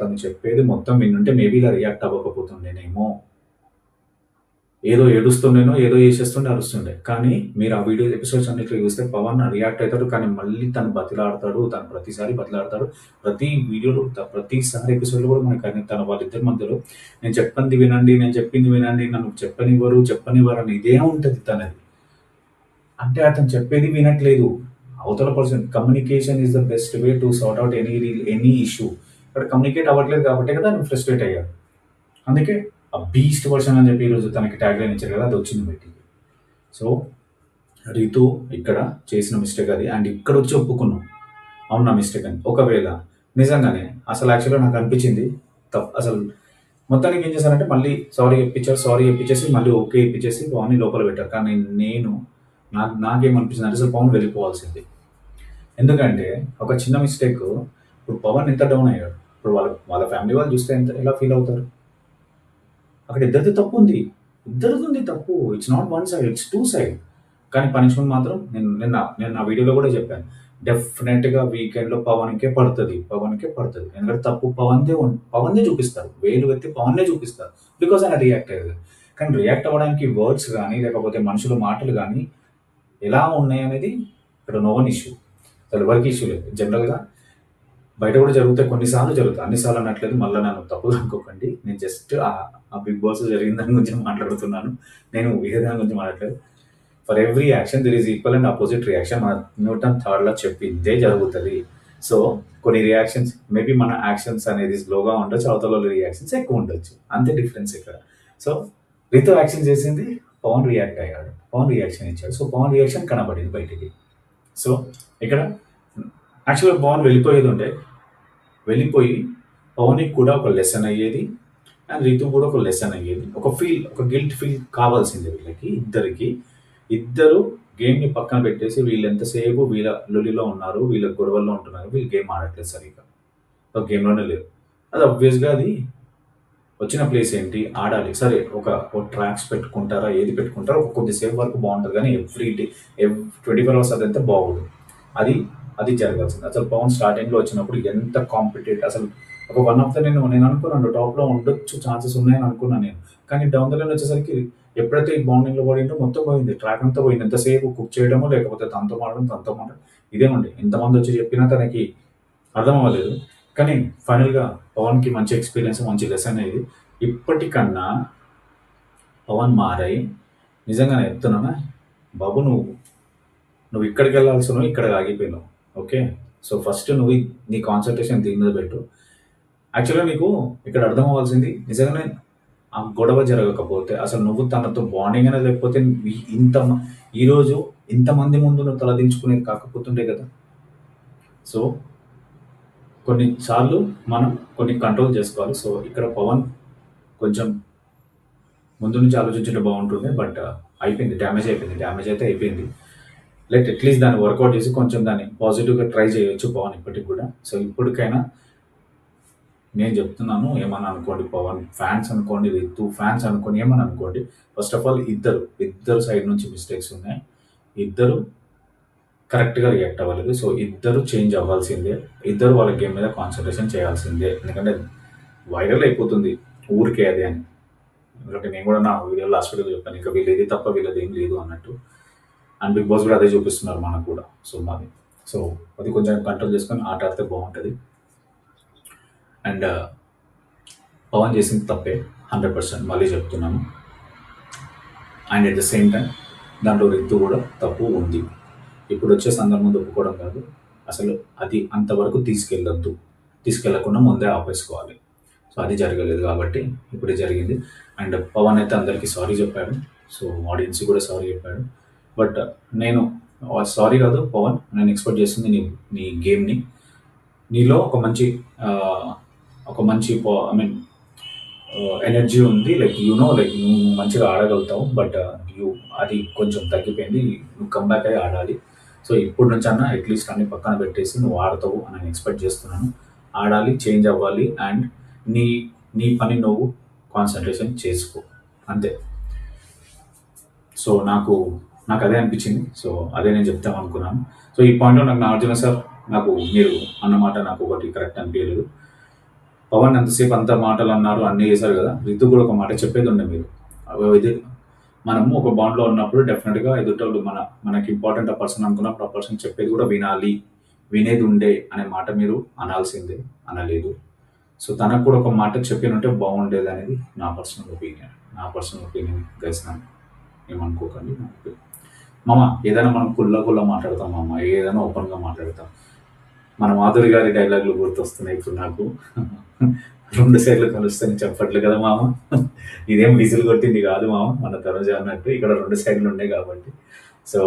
తను చెప్పేది మొత్తం విన్నుంటే మేబీ ఇలా రియాక్ట్ అవ్వకపోతుండేనేమో. ఏదో ఏడుస్తుండేనో, ఏదో చేసేస్తుండే, అరుస్తుండే. కానీ మీరు ఆ వీడియో ఎపిసోడ్స్ అన్నిట్లో చూస్తే పవన్ రియాక్ట్ అవుతాడు. కానీ మళ్ళీ తను బతిలాడతాడు. తను ప్రతిసారి బతిలాడతాడు. ప్రతి వీడియోలో ప్రతిసారి ఎపిసోడ్‌లో కూడా మనకు వాళ్ళిద్దరి మధ్యలో నేను చెప్పింది వినండి, నన్ను చెప్పనివ్వరు అని ఇదే ఉంటది తనది. అంటే అతను చెప్పేది వినట్లేదు. అవతల person communication is the best way to sort out any issue. ఇక్కడ కమ్యూనికేట్ అవ్వట్లేదు కాబట్టే కదా ఆయన ఫ్రస్ట్రేట్ అయ్యాడు. అందుకే ఆ బీస్ట్ వర్షన్ అని చెప్పి ఈరోజు తనకి ట్యాగ్‌లైన్ ఇచ్చారు కదా! అది వచ్చింది బయటికి. సో, రితు ఇక్కడ చేసిన మిస్టేక్ అది. అండ్ ఇక్కడొచ్చి ఒప్పుకున్నాం. అవును నా మిస్టేక్ అని. ఒకవేళ నిజంగానే అసలు యాక్చువల్‌గా నాకు అనిపించింది అసలు మొత్తానికి ఏం చేశారంటే మళ్ళీ సారీ చెప్పిచ్చేసి మళ్ళీ ఓకే ఇప్పించేసి పవన్‌ని లోపల పెట్టారు. కానీ నాకేమనిపించిందంటే అసలు పవన్ వెళ్ళిపోవాల్సింది. ఎందుకంటే ఒక చిన్న మిస్టేక్ ఇప్పుడు పవన్ ఎంత డౌన్ అయ్యాడు. ఇప్పుడు వాళ్ళ ఫ్యామిలీ వాళ్ళు చూస్తే ఎలా ఫీల్ అవుతారు? అక్కడ ఇద్దరిది తప్పు ఉంది. ఇద్దరిది ఉంది తప్పు. It's not one side, it's two side. కానీ పనిష్మెంట్ మాత్రం నేను నా వీడియోలో కూడా చెప్పాను. డెఫినెట్‌గా వీకెండ్‌లో పవన్‌కే పడతది. ఎందుకంటే తప్పు పవన్‌దే చూపిస్తారు. వేలు ఎత్తి పవన్‌నే చూపిస్తారు. బికాజ్ ఆయన రియాక్ట్ అయ్యారు. కానీ రియాక్ట్ అవ్వడానికి వర్డ్స్ గాని, లేకపోతే మనుషుల మాటలు గాని ఎలా ఉన్నాయనేది ఇక్కడ నో వన్ ఇష్యూ. అసలు ఎవరికీ ఇష్యూ లేదు. జనరల్‌గా బయట కూడా కొన్ని సార్లు జరుగుతాయి. అన్ని సార్లు అనట్లేదు. మళ్ళా నన్ను తప్పుగా అనుకోకండి. నేను జస్ట్ ఆ బిగ్ బాస్‌లో జరిగిన దాని గురించి మాట్లాడుతున్నాను. నేను వేరే దాని గురించి మాట్లాడట్లేదు. For every action there is equal and opposite reaction. మన న్యూటన్ థర్డ్‌లా చెప్పిందే జరుగుతది. సో, కొన్ని రియాక్షన్స్ మేబీ మన యాక్షన్స్ అనేది స్లోగా ఉండొచ్చు. అవతల వాళ్ళ రియాక్షన్స్ ఎక్కువ ఉండొచ్చు. అంతే డిఫరెన్స్ ఇక్కడ. సో, రితు యాక్షన్ చేసింది. పవన్ రియాక్ట్ అయ్యాడు. పవన్ రియాక్షన్ ఇచ్చాడు. సో, పవన్ రియాక్షన్ కనబడింది బయటికి. సో, ఇక్కడ యాక్చువల్‌గా పవన్ వెళ్ళిపోయేది ఉండే. వెళ్ళిపోయి పవన్‌కి కూడా ఒక లెసన్ అయ్యేది. అండ్ రితు కూడా ఒక లెసన్ అయ్యేది. ఒక గిల్ట్ ఫీల్ కావాల్సిందే వీళ్ళకి ఇద్దరికి. ఇద్దరు గేమ్‌ని పక్కన పెట్టేసి వీళ్ళు ఎంతసేపు వీళ్ళ లొల్లిలో ఉన్నారు. వీళ్ళ గొడవల్లో ఉంటున్నారు. వీళ్ళు గేమ్ ఆడట్లేదు సరిగ్గా. ఒక గేమ్‌లోనే లేరు. అది ఆబ్వియస్‌గా అది వచ్చిన ప్లేస్ ఏంటి? ఆడాలి. సరే ఒక ట్రాక్స్ పెట్టుకుంటారా? ఏది పెట్టుకుంటారో ఒక కొద్దిసేపు వరకు బావుంటది గానీ ఎవ్రీ డే 24 అవర్స్ అదంతా బాగోదు. అది అది జరగాల్సింది. అసలు పవన్ స్టార్టింగ్‌లో వచ్చినప్పుడు ఎంత అసలు ఒక వన్ ఆఫ్ ద నేను అనుకున్నాను టాప్‌లో ఉండొచ్చు ఛాన్సెస్ ఉన్నాయని అనుకున్నాను నేను. కానీ డౌన్ ద లైన్ వచ్చేసరికి ఎప్పుడైతే ఈ బౌండింగ్‌లో పడిండో మొత్తం పోయింది. ట్రాక్ అంతా పోయింది. ఎంతసేపు కుక్ చేయడమో లేకపోతే తనతో మాటడం. ఇదేమండి ఎంతమందొచ్చి చెప్పినా తనకి అర్థం అవ్వలేదు. కానీ ఫైనల్‌గా పవన్‌కి మంచి ఎక్స్‌పీరియన్స్, మంచి లెసన్ ఇది. ఇప్పటికన్నా పవన్ మారై నిజంగానే చెప్తున్నానా, బాబు నువ్వు ఇక్కడికెళ్ళాల్సినవు ఇక్కడికి ఆగిపోయినావు. ఓకే. సో, ఫస్ట్ నీ కాన్సంట్రేషన్ దీని మీద పెట్టు. యాక్చువల్‌గా నీకు ఇక్కడ అర్థం అవ్వాల్సింది నిజంగానే ఆ గొడవ జరగకపోతే అసలు నువ్వు తనతో బాండింగ్ అనేది లేకపోతే ఈ ఇంత మ ఈరోజు ఇంతమంది ముందు నువ్వు తలదించుకునేది కాకపోతుండే కదా! సో కొన్ని సార్లు మనం కొన్ని కంట్రోల్ చేసుకోవాలి. సో, ఇక్కడ పవన్ కొంచెం ముందు నుంచి ఆలోచించుంటే బావుంటుండే. బట్ అయిపోయింది. డ్యామేజ్ అయిపోయింది. డ్యామేజ్ అయితే అయిపోయింది. అట్‌లీస్ట్ దాన్ని వర్కౌట్ చేసి కొంచెం దాన్ని పాజిటివ్‌గా ట్రై చేయొచ్చు పవన్ ఇప్పటికి కూడా. సో, ఇప్పటికైనా నేను చెప్తున్నాను ఏమన్నా అనుకోండి పవన్ ఫ్యాన్స్ అనుకోండి, రితు ఫ్యాన్స్ అనుకోండి, ఏమన్నా అనుకోండి. ఫస్ట్ ఆఫ్ ఆల్ ఇద్దరు సైడ్ నుంచి మిస్టేక్స్ ఉన్నాయి. ఇద్దరు కరెక్ట్‌గా రియాక్ట్ అవ్వలేదు. సో, ఇద్దరు చేంజ్ అవ్వాల్సిందే. ఇద్దరు వాళ్ళ గేమ్ మీద కాన్సంట్రేషన్ చేయాల్సిందే. ఎందుకంటే వైరల్ అయిపోతుంది ఊరికే అది అని. ఎందుకంటే నేను కూడా నా వీడియోలో లాస్ట్ వీడియోలో చెప్పాను. ఇంకా వీళ్ళది తప్ప వీళ్ళదేం లేదు అన్నట్టు. అండ్ బిగ్ బాస్ కూడా అదే చూపిస్తున్నారు మనకు కూడా. సో అది కొంచెం కంట్రోల్ చేసుకొని ఆట ఆడితే బాగుంటుంది. అండ్ పవన్ చేసింది తప్పే 100% మళ్ళీ చెప్తున్నాను. And at the same time దాంట్లో రితు కూడా తప్పు ఉంది. ఇప్పుడు వచ్చే సందర్భం ఒప్పుకోవడం కాదు, అసలు అది అంతవరకు తీసుకెళ్లకుండా ముందే ఆపేసుకోవాలి. సో అది జరగలేదు కాబట్టి ఇప్పుడు జరిగింది. అండ్ పవన్ అయితే అందరికీ సారీ చెప్పాడు. సో ఆడియన్స్కి కూడా సారీ చెప్పాడు. బట్ నేను సారీ కాదు పవన్, నేను ఎక్స్పెక్ట్ చేస్తుంది నీ గేమ్ని. నీలో ఒక మంచి ఐ మీన్ ఎనర్జీ ఉంది. లైక్ నువ్వు మంచిగా ఆడగలుగుతావు. బట్ అది కొంచెం తగ్గిపోయింది. నువ్వు కంబ్యాక్ అయ్యి ఆడాలి. సో ఇప్పుడు నుంచి అన్న అట్లీస్ట్ అన్ని పక్కన పెట్టేసి నువ్వు ఆడతావు అని నేను ఎక్స్పెక్ట్ చేస్తున్నాను. ఆడాలి, చేంజ్ అవ్వాలి. అండ్ నీ నీ పని నువ్వు కాన్సన్ట్రేషన్ చేసుకో, అంతే. సో నాకు అదే అనిపించింది. సో అదే నేను చెప్తాం అనుకున్నాను. సో ఈ పాయింట్లో నాకు నాగార్జున సార్ మీరు అన్నమాట నాకు ఒకటి కరెక్ట్ అనిపించలేదు. పవన్ ఎంతసేపు అంత మాటలు అన్నారు, అన్నీ చేశారు కదా. రితు కూడా ఒక మాట చెప్పేది ఉండే మీరు. ఇది మనము ఒక బాండ్లో ఉన్నప్పుడు డెఫినెట్గా ఎదుటోళ్ళు మనకి ఇంపార్టెంట్ ఆ పర్సన్ అనుకున్నప్పుడు ఆ పర్సన్ చెప్పేది కూడా వినాలి, వినేది ఉండే అనే మాట మీరు అనాల్సిందే, అనలేదు. సో తనకు కూడా ఒక మాట చెప్పినంటే బాగుండేది అనేది నా పర్సనల్ ఒపీనియన్ గైస్. ఏమనుకోకండి. మామ ఏదైనా మనం కుల్ల మాట్లాడతాం మామ, ఏదైనా ఓపెన్గా మాట్లాడతాం. మన మాధురి గారి డైలాగులు గుర్తొస్తున్నాయి ఇప్పుడు నాకు. 2 సైడ్లు కలుస్తాయని చెప్పట్లు కదా మామ. ఇదేం విజిల్ కొట్టింది కాదు మామ, మన తనుజ అన్నట్టు ఇక్కడ 2 సైడ్లు ఉన్నాయి కాబట్టి. సో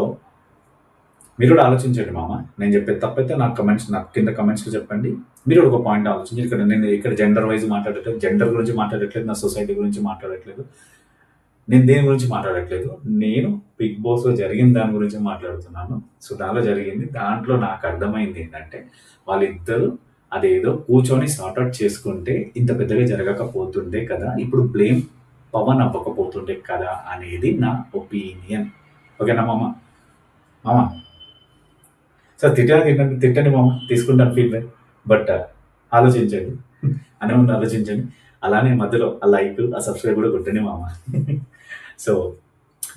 మీరు కూడా ఆలోచించండి మామ. నేను చెప్పేది తప్పైతే నాకు కింద కమెంట్స్లో చెప్పండి. మీరు కూడా ఒక పాయింట్ ఆలోచించి. నేను ఇక్కడ జెండర్ వైజ్ మాట్లాడట్లేదు, జెండర్ గురించి మాట్లాడట్లేదు, నా సొసైటీ గురించి మాట్లాడట్లేదు, నేను దేని గురించి మాట్లాడట్లేదు. నేను బిగ్ బాస్లో జరిగిన దాని గురించి మాట్లాడుతున్నాను. సో దానిలో జరిగింది, దాంట్లో నాకు అర్థమైంది ఏంటంటే వాళ్ళిద్దరూ అదేదో కూర్చొని సార్ట్అవుట్ చేసుకుంటే ఇంత పెద్దగా జరగకపోతుండే కదా, ఇప్పుడు బ్లేమ్ పవన్ అవ్వకపోతుండే కదా అనేది నా ఒపీనియన్. ఓకేనా మామ? సార్ తిట్టండి మామ, తీసుకుంటాను ఫీడ్బ్యాక్. బట్ ఆలోచించండి, అనే ముందు ఆలోచించండి. అలానే మధ్యలో ఆ లైక్, ఆ సబ్స్క్రైబ్ కూడా కొట్టండి మామ. సో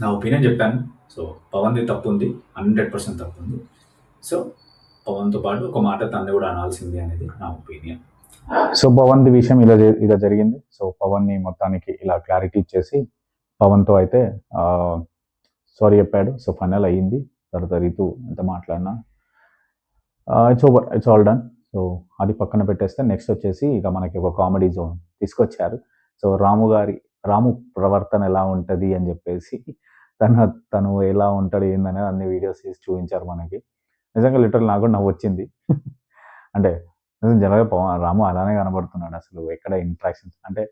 నా ఒపీనియన్ చెప్పాను. సో పవన్ది తప్పు ఉంది, 100% తప్పు ఉంది. సో పవన్తో పాటు ఒక మాట తనని కూడా అనాల్సింది అనేది నా ఒపీనియన్. సో పవన్ది విషయం ఇలా జరిగింది. సో పవన్ని మొత్తానికి ఇలా క్లారిటీ ఇచ్చేసి పవన్తో అయితే సారీ చెప్పాడు. సో ఫైనల్ అయ్యింది. తర్వాత రితు ఎంత మాట్లాడినా it's over, it's all done. So అది పక్కన పెట్టేస్తే నెక్స్ట్ వచ్చేసి ఇక మనకి ఒక కామెడీ జోన్ తీసుకొచ్చారు. సో రాము ప్రవర్తన ఎలా ఉంటుంది అని చెప్పేసి తను ఎలా ఉంటాడు ఏందనేది అన్ని వీడియోస్ తీసి చూపించారు మనకి. నిజంగా లిటరల్ నాకు కూడా నవ్వొచ్చింది. అంటే నిజం జనరల్‌గా రాము అలానే కనబడుతున్నాడు అసలు. ఎక్కడ ఇంట్రాక్షన్స్ అంటే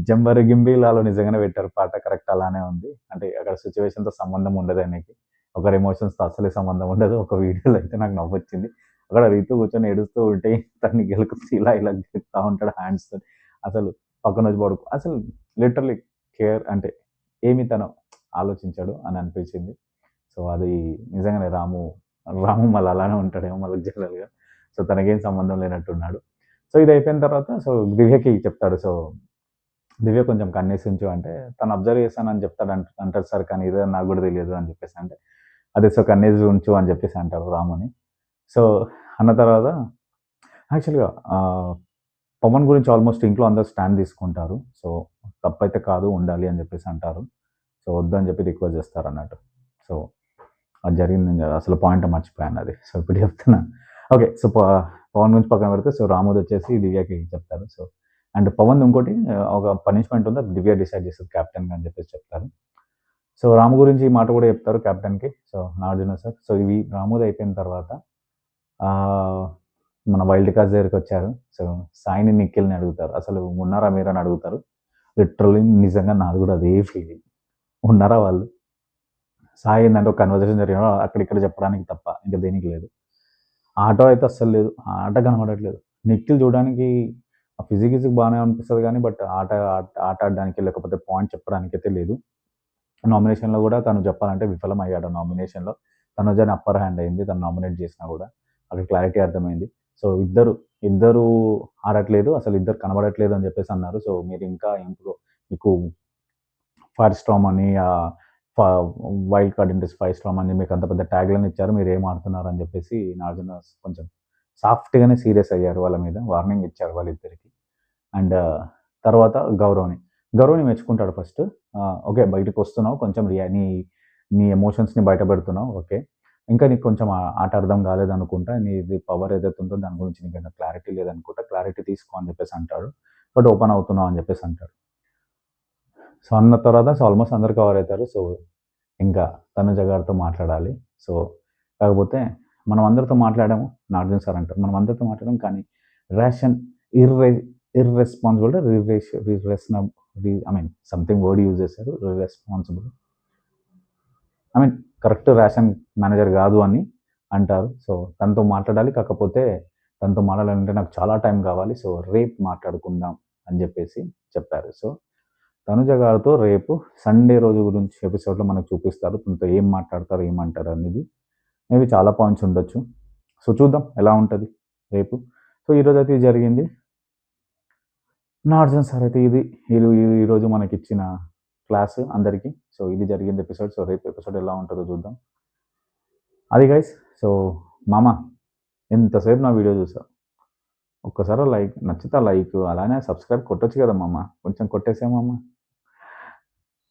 'జంబరి గింబీలాలో' నిజంగానే పెట్టారు పాట కరెక్ట్ అలానే ఉంది. అంటే అక్కడ సిట్యుయేషన్‌తో సంబంధం ఉండదు ఆయనకి. ఒకరి ఎమోషన్స్‌తో అస్సలే సంబంధం ఉండదు. ఒక వీడియోలో అయితే నాకు నవ్వొచ్చింది. అక్కడ రీతు కూర్చొని ఏడుస్తూ ఉంటే తన్ని గెలుకుతూ ఇలా ఇలా గెలుకుతా ఉంటాడు హ్యాండ్స్‌తోని. అసలు పక్కనొచ్చి అసలు లిటరల్లీ కేర్ అంటే ఏమి తను ఆలోచించాడు అని అనిపించింది. సో, అది నిజంగానే రాము మళ్ళీ అలానే ఉంటాడేమో మళ్ళీ జనరల్‌గా. సో, తనకేం సంబంధం లేనట్టున్నాడు. సో, ఇది అయిపోయిన తర్వాత సో, దివ్యకి చెప్తాడు. సో, దివ్య కొంచెం కన్నేసి ఉంచు అంటే, తను అబ్జర్వ్ చేశానని అంటాడు సార్. కానీ ఇదే నాకు గూడా తెలియదు అని చెప్పేసి అంటే, అదే సో, కన్నేసి ఉంచు అని చెప్పేసి అంటారు రాముని. సో, అన్న తర్వాత యాక్చువల్‌గా పవన్ గురించి ఆల్మోస్ట్ ఇంట్లో అందరూ స్టాండ్ తీసుకుంటారు. సో, తప్పైతే కాదు ఉండాలి అని చెప్పేసి అంటారు. సో, వద్దని చెప్పి రిక్వెస్ట్ చేస్తారన్నట్టు. సో, అది జరిగింది నేను అసలు పాయింట్ మర్చిపోయాను అది. సో, ఇప్పుడు చెప్తున్నా. ఓకే. సో, పవన్ గురించి పక్కన పెడితే సో, రాముదొచ్చేసి దివ్యకి చెప్తారు. సో, అండ్ పవన్‌ది ఇంకోటి ఒక పనిష్మెంట్ ఉంది. అది దివ్య డిసైడ్ చేస్తది కెప్టెన్‌గా అని చెప్పేసి చెప్తారు. సో, రాము గురించి ఈ మాట కూడా చెప్తారు కెప్టెన్‌కి. So, Nagarjuna sir. సో, ఇవి రాముది అయిపోయిన తర్వాత ఆహ్, మన వైల్డ్ కార్డ్స్ దగ్గరికొచ్చారు. సో, సాయిని, నిఖిల్‌ని అడుగుతారు. అసలు ఉన్నారా మీరు అని అడుగుతారు. లిటరల్లీ నిజంగా నాది కూడా అదే ఫీలింగ్. ఉన్నారా వాళ్ళు? సాయి ఏందంటే ఒక కన్వర్జేషన్ జరిగిన అక్కడిక్కడ చెప్పడానికి తప్ప ఇంక దేనికి లేదు. ఆటో అయితే అస్సలు లేదు. ఆట కనపడట్లేదు. నిఖిల్ చూడడానికి ఫిజిక్ బానే అనిపిస్తది గానీ, బట్ ఆట ఆడడానికి లేకపోతే పాయింట్ చెప్పడానికైతే లేదు. నామినేషన్‌లో గూడా తను చెప్పాలంటే విఫలమయ్యాడు నామినేషన్‌లో. తనుజని అప్పర్ హ్యాండ్ అయింది. తను నామినేట్ చేసినా గూడా. అక్కడ క్లారిటీ అర్థమైంది. సో, ఇద్దరు ఆడట్లేదు. అసలు ఇద్దరు కనబడట్లేదు అని చెప్పేసి అన్నారు. సో, మీరు ఇంకా మీకు ఫైర్ స్టార్మ్ అని ఫ wild card Intas fire Storm అని మీకు అంత పెద్ద ట్యాగ్‌లైన్ ఇచ్చారు. మీరేం ఆడుతున్నారు అని చెప్పేసి నాగార్జున కొంచెం సాఫ్ట్‌గానే సీరియస్ అయ్యారు వాళ్ళ మీద. వార్నింగ్ ఇచ్చారు వాళ్ళిద్దరికీ. అండ్ తర్వాత గౌరవ్‌ని మెచ్చుకుంటాడు ఫస్ట్. ఓకే. బయటికొస్తున్నావు కొంచెం నీ ఎమోషన్స్‌ని బయట పెడుతున్నావు. ఓకే. ఇంకా నీకు కొంచెం ఆట అర్థం కాలేదనుకుంటా. నీది పవర్ ఏదైతే ఉందో దాని గురించి నీకింకా క్లారిటీ లేదనుకుంటా. క్లారిటీ తీసుకో అని చెప్పేసి అంటాడు. బట్ ఓపెన్ అవుతున్నావు అని చెప్పేసి అంటాడు. సో, అన్న తర్వాత సో, ఆల్మోస్ట్ అందరూ కవర్ అయితారు. సో, ఇంకా తనుజ గారితో మాట్లాడాలి. సో, కాకపోతే మనం అందరితో మాట్లాడాము. నాగార్జున సార్ అంటారు. మనం అందరితో మాట్లాడాం. కానీ రేషన్ ఇర్రె ఇర్రెస్పాన్సిబుల్ రిరేష్ రిరెస్నబ్ I mean something word use చేశారు. Irresponsible. I mean correct ration manager కాదు అని అంటారు. సో, తనతో మాట్లాడాలి. కాకపోతే తనతో మాట్లాడాలంటే నాకు చాలా టైం కావాలి. సో, రేపు మాట్లాడుకుందాం అని చెప్పేసి చెప్పారు. సో, తనుజ గారితో రేపు సండే రోజు గురించి ఎపిసోడ్‌లో మనకు చూపిస్తారు. తనతో ఏం మాట్లాడతారు, ఏమంటారు అనేది. మేబీ చాలా పాయింట్స్ ఉండొచ్చు. సో, చూద్దాం ఎలా ఉంటది రేపు. సో, ఈరోజైతే ఇది జరిగింది. నాగార్జున సార్ అయితే ఇది ఈరోజు మనకిచ్చిన క్లాస్ అందరికి. సో, ఇది జరిగింది ఎపిసోడ్. సో, రేపు ఎపిసోడ్ ఎలా ఉంటదో చూద్దాం. అది గైస్. సో, మామ ఎంతసేపు నా వీడియో చూసావు. ఒక్కసారి నచ్చితే లైక్ అలానే సబ్స్క్రైబ్ కొట్టొచ్చు కదా మామ. కొంచెం కొట్టేసేయి మామ.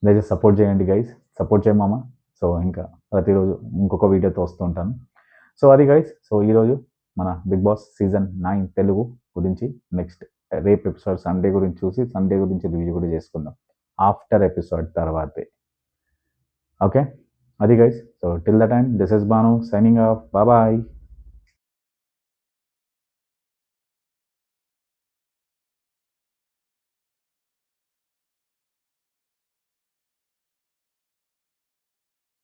దయచేసి సపోర్ట్ చేయండి గైస్. సపోర్ట్ చేయి మామ. సో, ఇంకా ప్రతిరోజు ఇంకొక వీడియోతో వస్తూ ఉంటాను. సో, అది గైస్. సో, ఈరోజు మన 'బిగ్ బాస్' సీజన్ 9 తెలుగు గురించి నెక్స్ట్ రేపు ఎపిసోడ్ సండే గురించి చూసి సండే గురించి రివ్యూ కూడా చేసుకుందాం. ఆఫ్టర్ ఎపిసోడ్ తర్వాతే. ఓకే. అది guys. So, till the time this is Bhanu signing off. Bye.